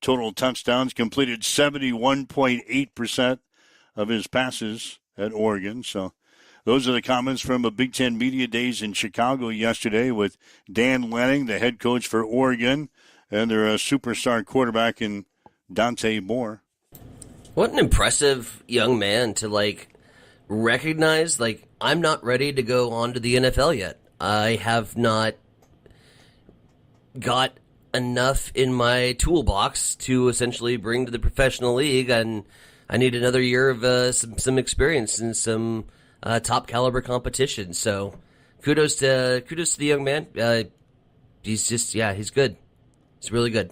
total touchdowns, completed 71.8% of his passes at Oregon. So those are the comments from a Big Ten Media Days in Chicago yesterday with Dan Lanning, the head coach for Oregon, and their superstar quarterback in Dante Moore. What an impressive young man to, recognize, I'm not ready to go on to the NFL yet. I have not got enough in my toolbox to essentially bring to the professional league, and I need another year of some experience in some top caliber competition. So kudos to the young man. He's good. He's really good.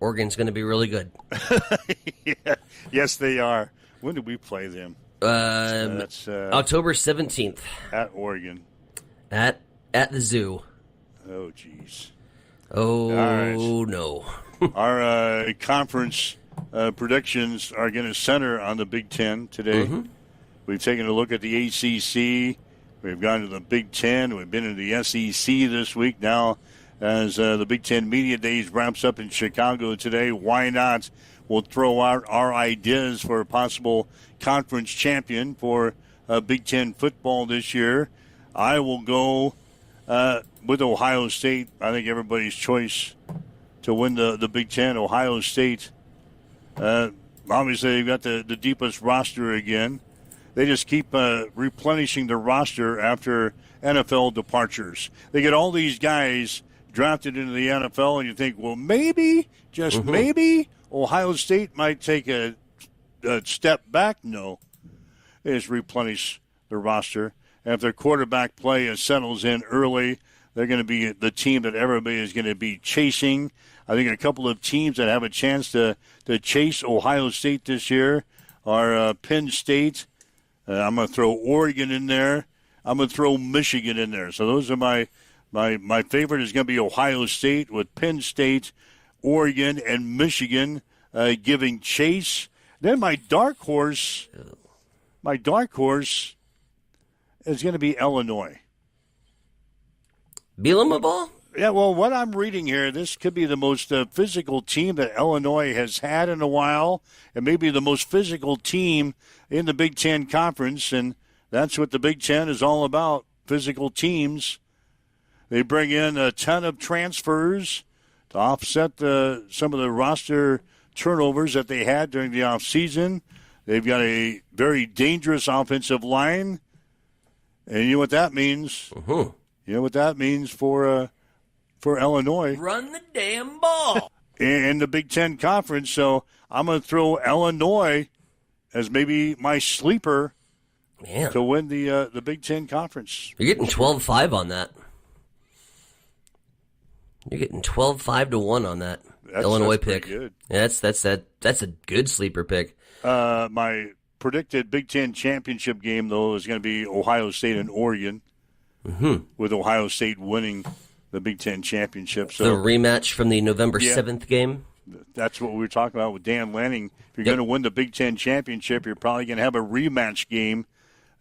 Oregon's going to be really good. Yeah. Yes, they are. When do we play them? That's October 17th at Oregon. At the zoo. Oh, geez. Oh, right. No. Our conference predictions are going to center on the Big Ten today. Mm-hmm. We've taken a look at the ACC. We've gone to the Big Ten. We've been in the SEC this week. Now, as the Big Ten Media Days wraps up in Chicago today, why not? We'll throw out our ideas for a possible conference champion for Big Ten football this year. I will go with Ohio State. I think everybody's choice to win the Big Ten. Ohio State, obviously, they've got the deepest roster again. They just keep replenishing the roster after NFL departures. They get all these guys drafted into the NFL, and you think, well, maybe, just maybe, Ohio State might take a step back. No. They just replenish the roster. And if their quarterback play settles in early, they're going to be the team that everybody is going to be chasing. I think a couple of teams that have a chance to chase Ohio State this year are Penn State. I'm going to throw Oregon in there. I'm going to throw Michigan in there. So those are my favorite is going to be Ohio State with Penn State, Oregon, and Michigan giving chase. Then my dark horse is going to be Illinois. Bielema ball? Yeah, well, what I'm reading here, this could be the most physical team that Illinois has had in a while, and maybe the most physical team in the Big Ten Conference, and that's what the Big Ten is all about, physical teams. They bring in a ton of transfers to offset some of the roster turnovers that they had during the offseason. They've got a very dangerous offensive line, and you know what that means? Uh-huh. You know what that means for Illinois. Run the damn ball. In the Big Ten Conference. So I'm going to throw Illinois as maybe my sleeper to win the Big Ten Conference. You're getting 12-5 on that. You're getting 12-5 to 1 on that Illinois pick. Good. Yeah, that's a good sleeper pick. My predicted Big Ten championship game, though, is going to be Ohio State and Oregon, with Ohio State winning the Big Ten championship. So the rematch from the November 7th game? That's what we were talking about with Dan Lanning. If you're going to win the Big Ten championship, you're probably going to have a rematch game.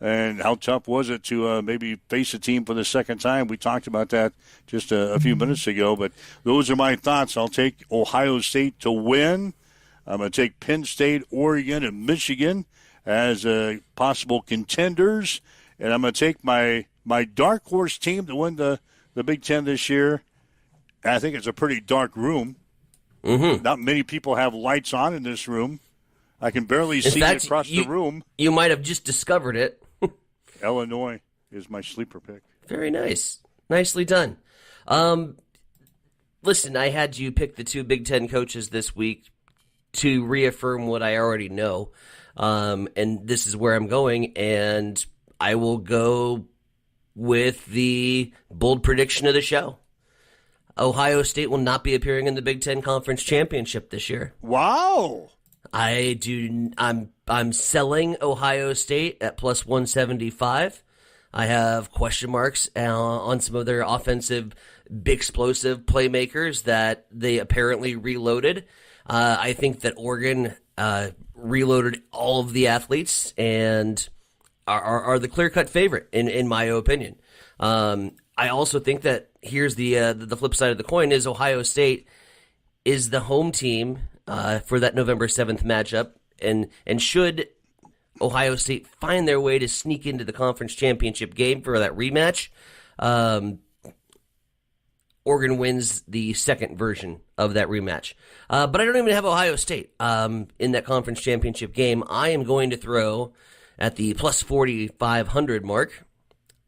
And how tough was it to maybe face a team for the second time? We talked about that just a few minutes ago. But those are my thoughts. I'll take Ohio State to win. I'm going to take Penn State, Oregon, and Michigan as possible contenders. And I'm going to take my dark horse team to win the Big Ten this year. I think it's a pretty dark room. Not many people have lights on in this room. I can barely see it across the room. You might have just discovered it. Illinois is my sleeper pick. Very nice. Nicely done. Listen, I had you pick the two Big Ten coaches this week to reaffirm what I already know. And this is where I'm going, and I will go with the bold prediction of the show. Ohio State will not be appearing in the Big Ten Conference Championship this year. Wow. I'm selling Ohio State at plus 175. I have question marks on some of their offensive, big explosive playmakers that they apparently reloaded. I think that Oregon reloaded all of the athletes and are the clear-cut favorite, in my opinion. I also think that here's the flip side of the coin is Ohio State is the home team for that November 7th matchup, and should Ohio State find their way to sneak into the conference championship game for that rematch, Oregon wins the second version of that rematch. But I don't even have Ohio State in that conference championship game. I am going to throw at the plus 4,500 mark.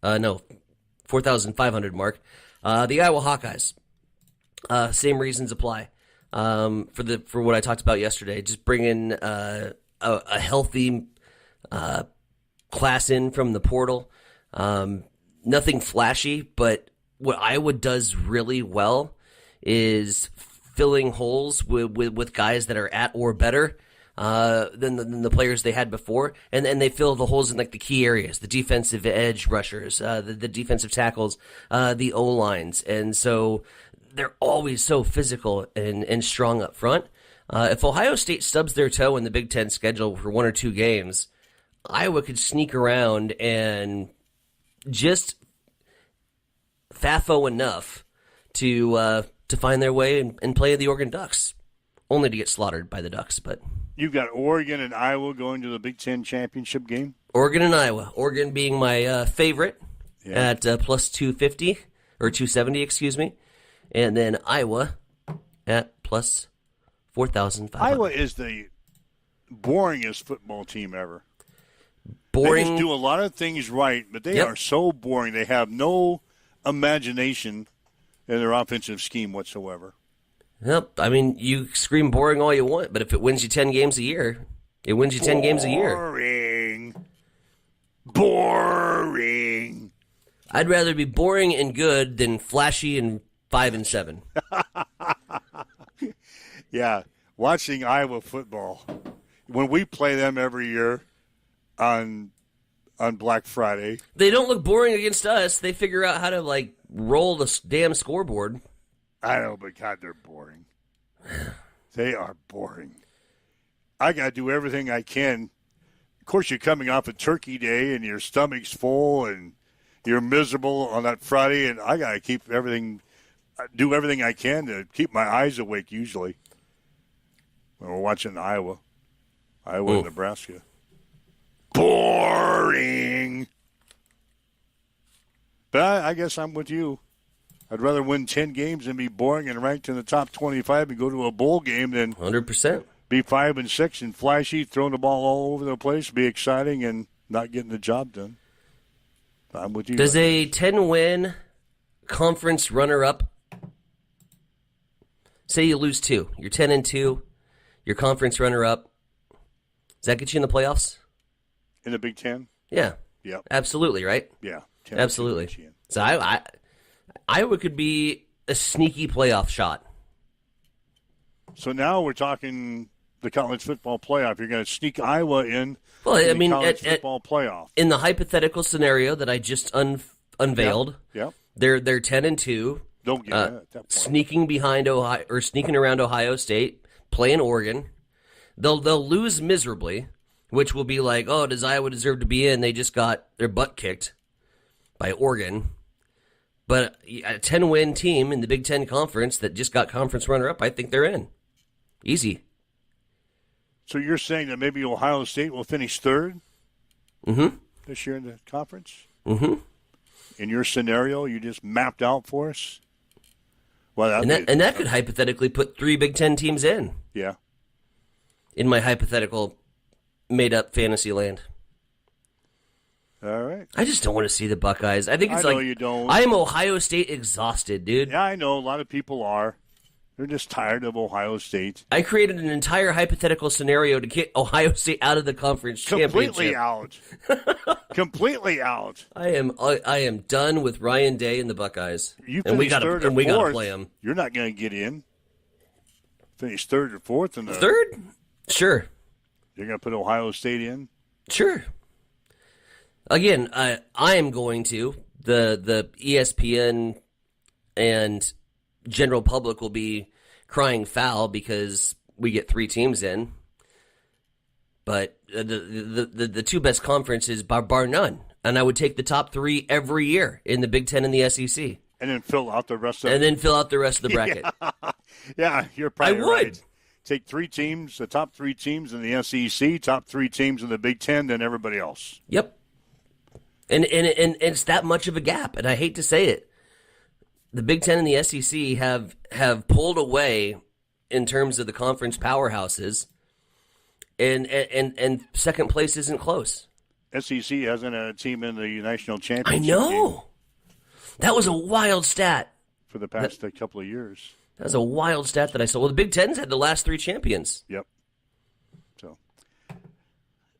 4,500 mark. The Iowa Hawkeyes. Same reasons apply for what I talked about yesterday. Just bring in a healthy class in from the portal. Nothing flashy, but what Iowa does really well is filling holes with guys that are at or better than the players they had before, and they fill the holes in like the key areas, the defensive edge rushers, the defensive tackles, the O-lines, and so they're always so physical and strong up front. If Ohio State stubs their toe in the Big Ten schedule for one or two games, Iowa could sneak around and just FAFO enough to find their way and play the Oregon Ducks, only to get slaughtered by the Ducks. But you've got Oregon and Iowa going to the Big Ten championship game? Oregon and Iowa. Oregon being my favorite at plus 250, or 270, excuse me. And then Iowa at plus 4,500. Iowa is the boringest football team ever. Boring. They just do a lot of things right, but they are so boring. They have no imagination in their offensive scheme whatsoever. Yep. I mean, you scream boring all you want, but if it wins you 10 games a year, it wins you 10 games a year. Boring. I'd rather be boring and good than flashy and 5-7. Yeah, watching Iowa football. When we play them every year on Black Friday. They don't look boring against us. They figure out how to, roll the damn scoreboard. I know, but God, they're boring. They are boring. I got to do everything I can. Of course, you're coming off of Turkey Day, and your stomach's full, and you're miserable on that Friday, and I got to keep everything do everything I can to keep my eyes awake usually when we're watching Iowa and Nebraska. Boring. But I guess I'm with you. I'd rather win 10 games and be boring and ranked in the top 25 and go to a bowl game than 100%. Be 5-6 and flashy, throwing the ball all over the place, be exciting, and not getting the job done. I'm with you. Does a 10-win conference runner-up, say you lose 2, you're 10-2, your conference runner-up, does that get you in the playoffs? In the Big Ten? Yeah. Yep. Absolutely, right? Yeah. Absolutely. So Iowa could be a sneaky playoff shot. So now we're talking the college football playoff. You're going to sneak Iowa in. Well, I mean, college football playoff. In the hypothetical scenario that I just unveiled, yep. They're 10-2. Don't get that at that point. Sneaking behind Ohio or sneaking around Ohio State, playing Oregon. They'll lose miserably, which will be like, oh, does Iowa deserve to be in? They just got their butt kicked by Oregon. But a 10-win team in the Big Ten Conference that just got conference runner-up, I think they're in. Easy. So you're saying that maybe Ohio State will finish third this year in the conference? Mm-hmm. In your scenario you just mapped out for us? Well, that could hypothetically put 3 Big Ten teams in. Yeah. In my hypothetical made-up fantasy land. All right. I just don't want to see the Buckeyes. I think it's I know you don't. I am Ohio State exhausted, dude. Yeah, I know. A lot of people are. They're just tired of Ohio State. I created an entire hypothetical scenario to get Ohio State out of the conference Completely championship. out. Completely out. I am done with Ryan Day and the Buckeyes. You and we got third to or fourth, play them. You're not going to get in. Finish third or fourth in the third. Sure. You're going to put Ohio State in. Sure. Again, I am going to. The ESPN and general public will be crying foul because we get 3 teams in. But the 2 best conferences, bar none. And I would take the top 3 every year in the Big Ten and the SEC. And then fill out the rest of And then fill out the rest of the bracket. Yeah, you're probably I would. right. Take 3 teams, the top 3 teams in the SEC, top 3 teams in the Big Ten, then everybody else. Yep. And it's that much of a gap, and I hate to say it. The Big Ten and the SEC have pulled away in terms of the conference powerhouses, and second place isn't close. SEC hasn't had a team in the national championship I know. game That was a wild stat. for the past couple of years. That was a wild stat that I saw. Well, the Big Ten's had the last 3 champions. Yep. So,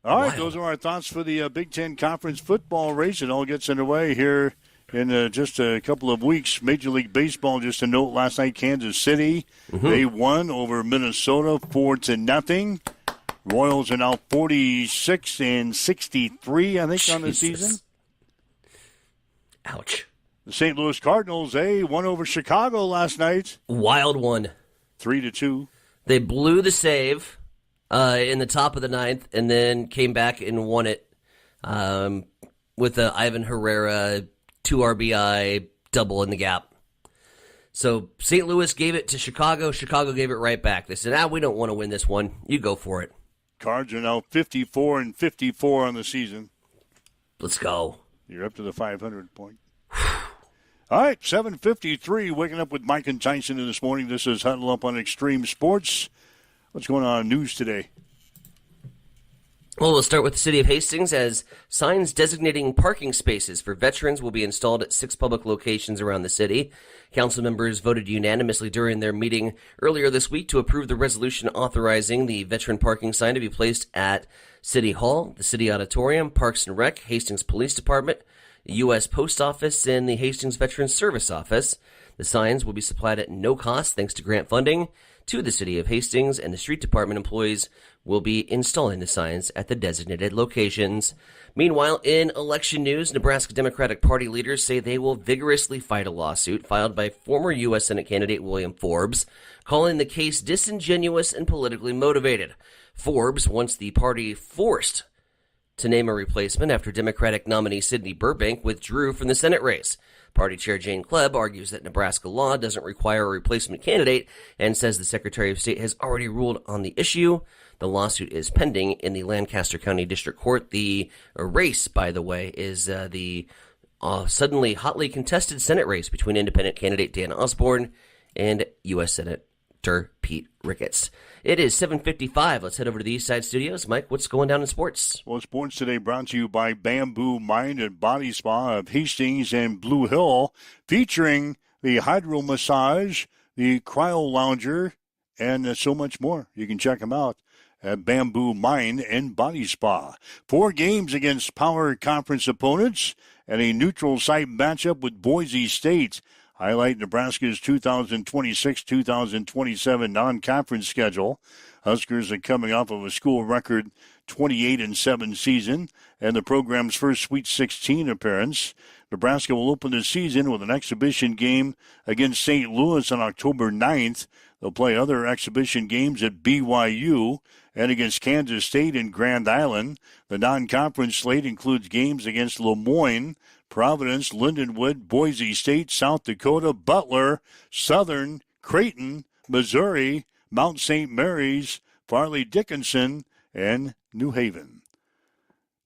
all right, Wild. those are our thoughts for the Big Ten Conference football race. It all gets underway here in just a couple of weeks. Major League Baseball, just a note, last night, Kansas City, they won over Minnesota 4-0. Royals are now 46-63, I think, on the season. Ouch. The St. Louis Cardinals, they won over Chicago last night. Wild one. 3-2. They blew the save in the top of the 9th and then came back and won it with a Ivan Herrera 2 RBI double in the gap. So St. Louis gave it to Chicago. Chicago gave it right back. They said, we don't want to win this one. You go for it. Cards are now 54-54 on the season. Let's go. You're up to the 500 point. All right, 7:53, waking up with Mike and Tyson this morning. This is Huddle Up on Extreme Sports. What's going on in news today? Well, we'll start with the city of Hastings as signs designating parking spaces for veterans will be installed at 6 public locations around the city. Council members voted unanimously during their meeting earlier this week to approve the resolution authorizing the veteran parking sign to be placed at City Hall, the City Auditorium, Parks and Rec, Hastings Police Department, U.S. Post Office, and the Hastings Veterans Service Office. The signs will be supplied at no cost thanks to grant funding to the city of Hastings, and the street department employees will be installing the signs at the designated locations. Meanwhile, in election news, Nebraska Democratic Party leaders say they will vigorously fight a lawsuit filed by former U.S. Senate candidate William Forbes, calling the case disingenuous and politically motivated. Forbes wants the party forced to name a replacement after Democratic nominee Sidney Burbank withdrew from the Senate race. Party Chair Jane Klebb argues that Nebraska law doesn't require a replacement candidate and says the Secretary of State has already ruled on the issue. The lawsuit is pending in the Lancaster County District Court. The race, by the way, is the suddenly hotly contested Senate race between independent candidate Dan Osborne and U.S. Senator Pete Ricketts. It is 7:55. Let's head over to the East Side Studios. Mike, what's going down in sports? Well, sports today brought to you by Bamboo Mind and Body Spa of Hastings and Blue Hill, featuring the Hydro Massage, the Cryo Lounger, and so much more. You can check them out at Bamboo Mind and Body Spa. 4 games against power conference opponents and a neutral site matchup with Boise State. Highlight Nebraska's 2026-2027 non-conference schedule. Huskers are coming off of a school record 28-7 season and the program's first Sweet 16 appearance. Nebraska will open the season with an exhibition game against St. Louis on October 9th. They'll play other exhibition games at BYU and against Kansas State and Grand Island. The non-conference slate includes games against Lemoyne, Providence, Lindenwood, Boise State, South Dakota, Butler, Southern, Creighton, Missouri, Mount St. Mary's, Farley Dickinson, and New Haven.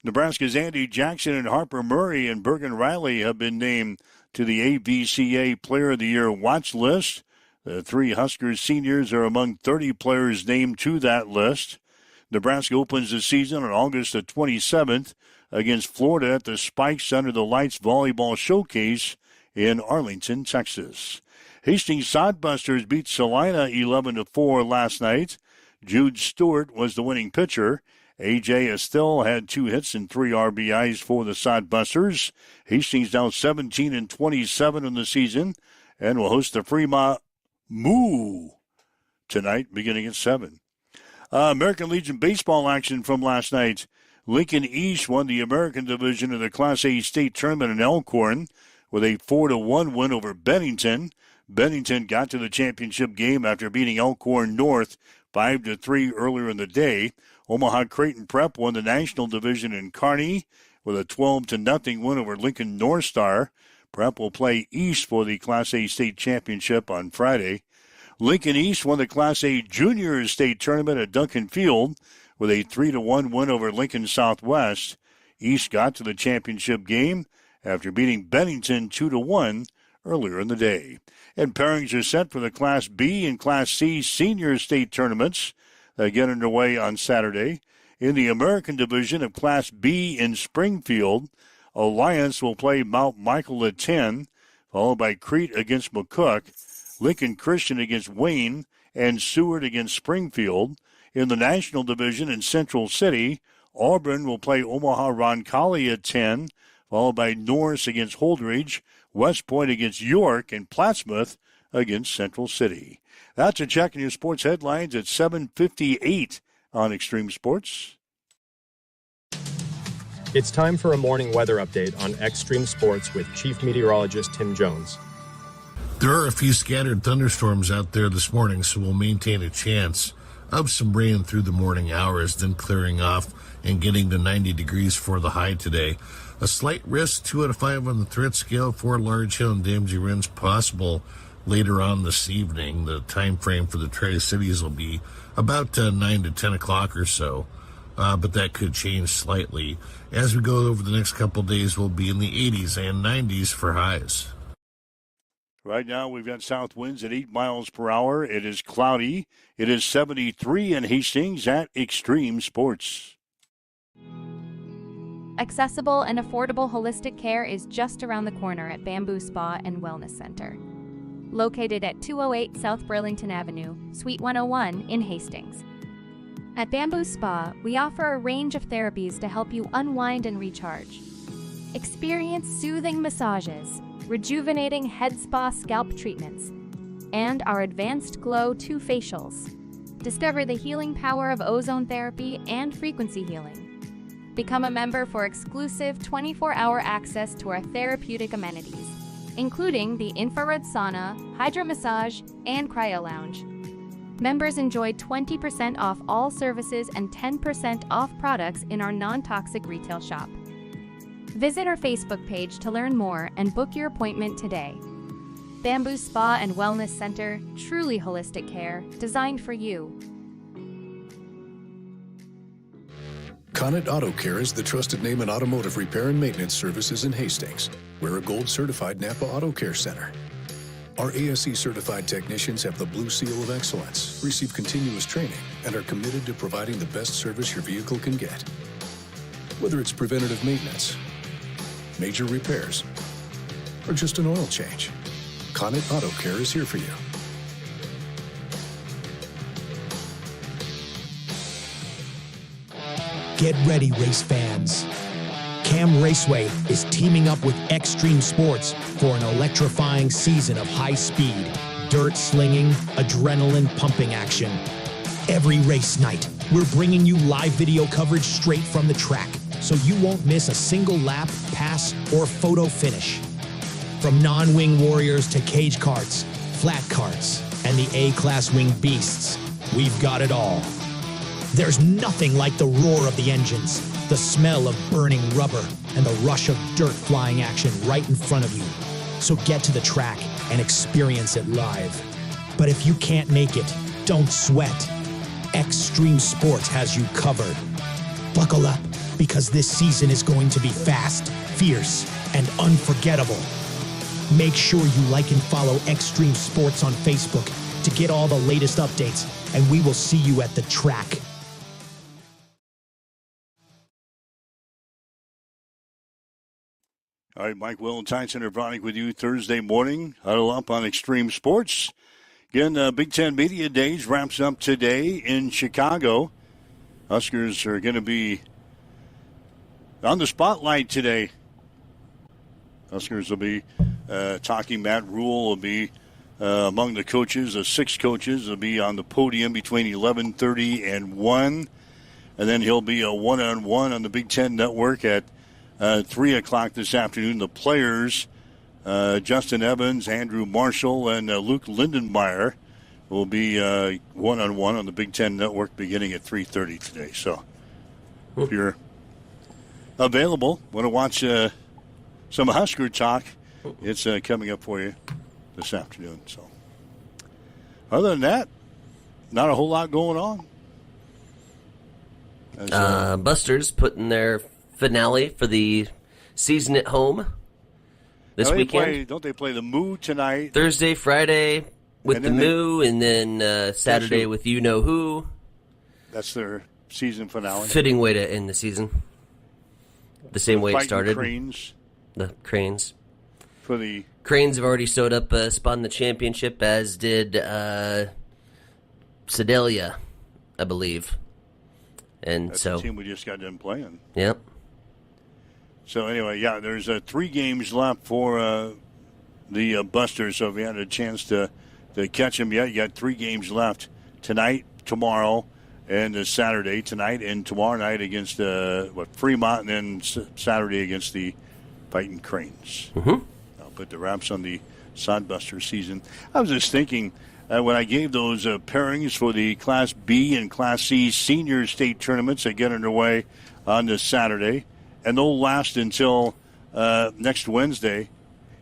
Nebraska's Andy Jackson and Harper Murray and Bergen Riley have been named to the ABCA Player of the Year watch list. The 3 Huskers seniors are among 30 players named to that list. Nebraska opens the season on August the 27th against Florida at the Spikes Under the Lights Volleyball Showcase in Arlington, Texas. Hastings Sodbusters beat Salina 11-4 last night. Jude Stewart was the winning pitcher. A.J. Estelle had 2 hits and 3 RBIs for the Sodbusters. Hastings now 17-27 in the season and will host the Fremont Moo tonight beginning at 7. American Legion baseball action from last night. Lincoln East won the American Division of the Class A state tournament in Elkhorn with a 4-1 win over Bennington. Bennington got to the championship game after beating Elkhorn North 5-3 earlier in the day. Omaha Creighton Prep won the National Division in Kearney with a 12-0 win over Lincoln North Star. Prep will play East for the Class A state championship on Friday. Lincoln East won the Class A Junior State Tournament at Duncan Field with a 3-1 win over Lincoln Southwest. East got to the championship game after beating Bennington 2-1 earlier in the day. And pairings are set for the Class B and Class C Senior State Tournaments that get underway on Saturday. In the American Division of Class B in Springfield, Alliance will play Mount Michael at 10, followed by Crete against McCook, Lincoln Christian against Wayne, and Seward against Springfield. In the National Division in Central City, Auburn will play Omaha Roncalli at 10, followed by Norris against Holdridge, West Point against York, and Plattsmouth against Central City. That's a check in your sports headlines at 7:58 on Extreme Sports. It's time for a morning weather update on Extreme Sports with Chief Meteorologist Tim Jones. There are a few scattered thunderstorms out there this morning, so we'll maintain a chance of some rain through the morning hours, then clearing off and getting to 90 degrees for the high today. A slight risk, 2 out of 5 on the threat scale for large hail and damaging winds possible later on this evening. The time frame for the Tri-Cities will be about 9 to 10 o'clock or so, but that could change slightly. As we go over the next couple days, we'll be in the 80s and 90s for highs. Right now, we've got south winds at 8 miles per hour. It is cloudy. It is 73 in Hastings at Extreme Sports. Accessible and affordable holistic care is just around the corner at Bamboo Spa and Wellness Center. Located at 208 South Burlington Avenue, Suite 101 in Hastings. At Bamboo Spa, we offer a range of therapies to help you unwind and recharge. Experience soothing massages, rejuvenating head spa scalp treatments, and our Advanced Glow 2 facials. Discover the healing power of ozone therapy and frequency healing. Become a member for exclusive 24-hour access to our therapeutic amenities, including the infrared sauna, hydromassage, and cryo lounge. Members enjoy 20% off all services and 10% off products in our non-toxic retail shop. Visit our Facebook page to learn more and book your appointment today. Bamboo Spa and Wellness Center, truly holistic care, designed for you. Connet Auto Care is the trusted name in automotive repair and maintenance services in Hastings. We're a gold-certified Napa Auto Care Center. Our ASE-certified technicians have the Blue Seal of Excellence, receive continuous training, and are committed to providing the best service your vehicle can get. Whether it's preventative maintenance, major repairs, or just an oil change, Connet Auto Care is here for you. Get ready, race fans. Cam Raceway is teaming up with Extreme Sports for an electrifying season of high-speed, dirt-slinging, adrenaline-pumping action. Every race night, we're bringing you live video coverage straight from the track, so you won't miss a single lap, pass, or photo finish. From non-wing warriors to cage karts, flat karts, and the A-class wing beasts, we've got it all. There's nothing like the roar of the engines, the smell of burning rubber, and the rush of dirt flying action right in front of you. So get to the track and experience it live. But if you can't make it, don't sweat. Extreme Sports has you covered. Buckle up, because this season is going to be fast, fierce, and unforgettable. Make sure you like and follow Extreme Sports on Facebook to get all the latest updates, and we will see you at the track. All right, Mike Will and Tyson are Bronick with you Thursday morning. Huddle up on Extreme Sports. Again, Big Ten Media Days wraps up today in Chicago. Huskers are going to be on the spotlight today. Huskers will be talking. Matt Rule will be among the coaches. The 6 coaches will be on the podium between 11:30 and 1. And then he'll be a one-on-one on the Big Ten Network at 3 o'clock this afternoon. The players, Justin Evans, Andrew Marshall, and Luke Lindenmeyer will be one-on-one on the Big Ten Network beginning at 3:30 today. So if you're available, want to watch some Husker talk, it's coming up for you this afternoon. So other than that, not a whole lot going on. Busters putting their finale for the season at home this weekend. Don't they play the Moo tonight? Thursday, Friday with the Moo, and then Saturday with You Know Who. That's their season finale. Fitting way to end the season. The same way it started. Cranes. The Cranes. For the Cranes have already sewed up, spun the championship, as did Sedalia, I believe. And that's so the team we just got done playing. Yep. So anyway, yeah, there's 3 games left for the Busters. So if you had a chance to catch them yet, you got 3 games left tonight, tomorrow, and Saturday. Tonight and tomorrow night against Fremont, and then Saturday against the Fighting Cranes. Mm-hmm. I'll put the wraps on the Sodbuster season. I was just thinking when I gave those pairings for the Class B and Class C senior state tournaments that get underway on this Saturday, and they'll last until next Wednesday.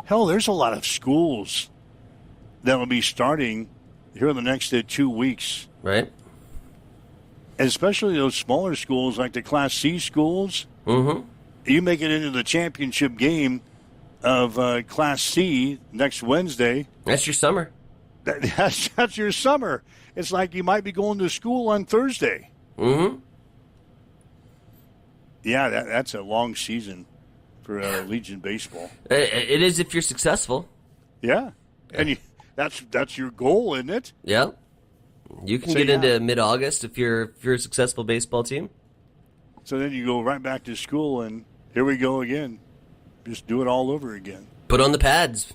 Hell, there's a lot of schools that will be starting here in the next 2 weeks. Right. And especially those smaller schools like the Class C schools. Mm-hmm. You make it into the championship game of Class C next Wednesday. That's your summer. That's your summer. It's like you might be going to school on Thursday. Mm-hmm. Yeah, that's a long season for Legion baseball. It is if you're successful. Yeah, and that's your goal, isn't it? Yeah, you can get into mid-August if you're a successful baseball team. So then you go right back to school, and here we go again. Just do it all over again. Put on the pads.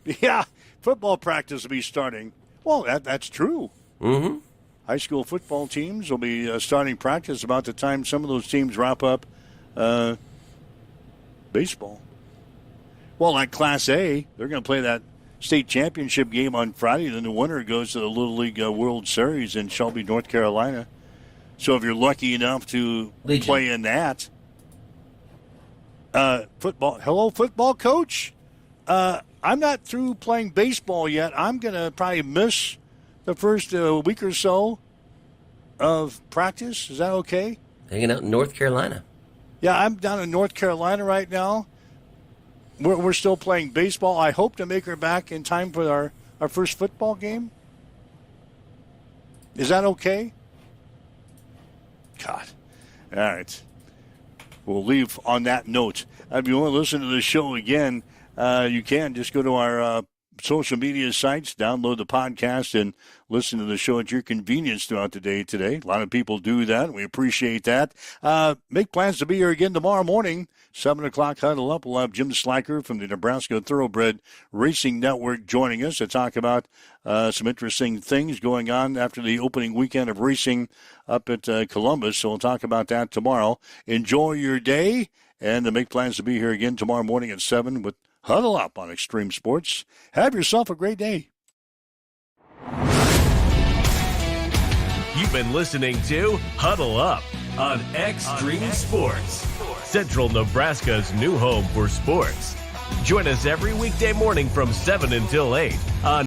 Yeah, football practice will be starting. Well, that's true. Mm-hmm. High school football teams will be starting practice about the time some of those teams wrap up baseball. Well, like Class A, they're going to play that state championship game on Friday. Then the winner goes to the Little League World Series in Shelby, North Carolina. So if you're lucky enough to play in that. Football. Hello, football coach. I'm not through playing baseball yet. I'm going to probably miss the first week or so of practice. Is that okay? Hanging out in North Carolina. Yeah, I'm down in North Carolina right now. We're still playing baseball. I hope to make her back in time for our first football game. Is that okay? God. All right. We'll leave on that note. If you want to listen to the show again, you can just go to our social media sites, download the podcast, and listen to the show at your convenience throughout the day today. A lot of people do that. We appreciate that. Make plans to be here again tomorrow morning, 7 o'clock, huddle up. We'll have Jim Slacker from the Nebraska Thoroughbred Racing Network joining us to talk about some interesting things going on after the opening weekend of racing up at Columbus. So we'll talk about that tomorrow. Enjoy your day, and make plans to be here again tomorrow morning at 7 with Huddle Up on Extreme Sports. Have yourself a great day. You've been listening to Huddle Up on Extreme Sports, Central Nebraska's new home for sports. Join us every weekday morning from 7 until 8 on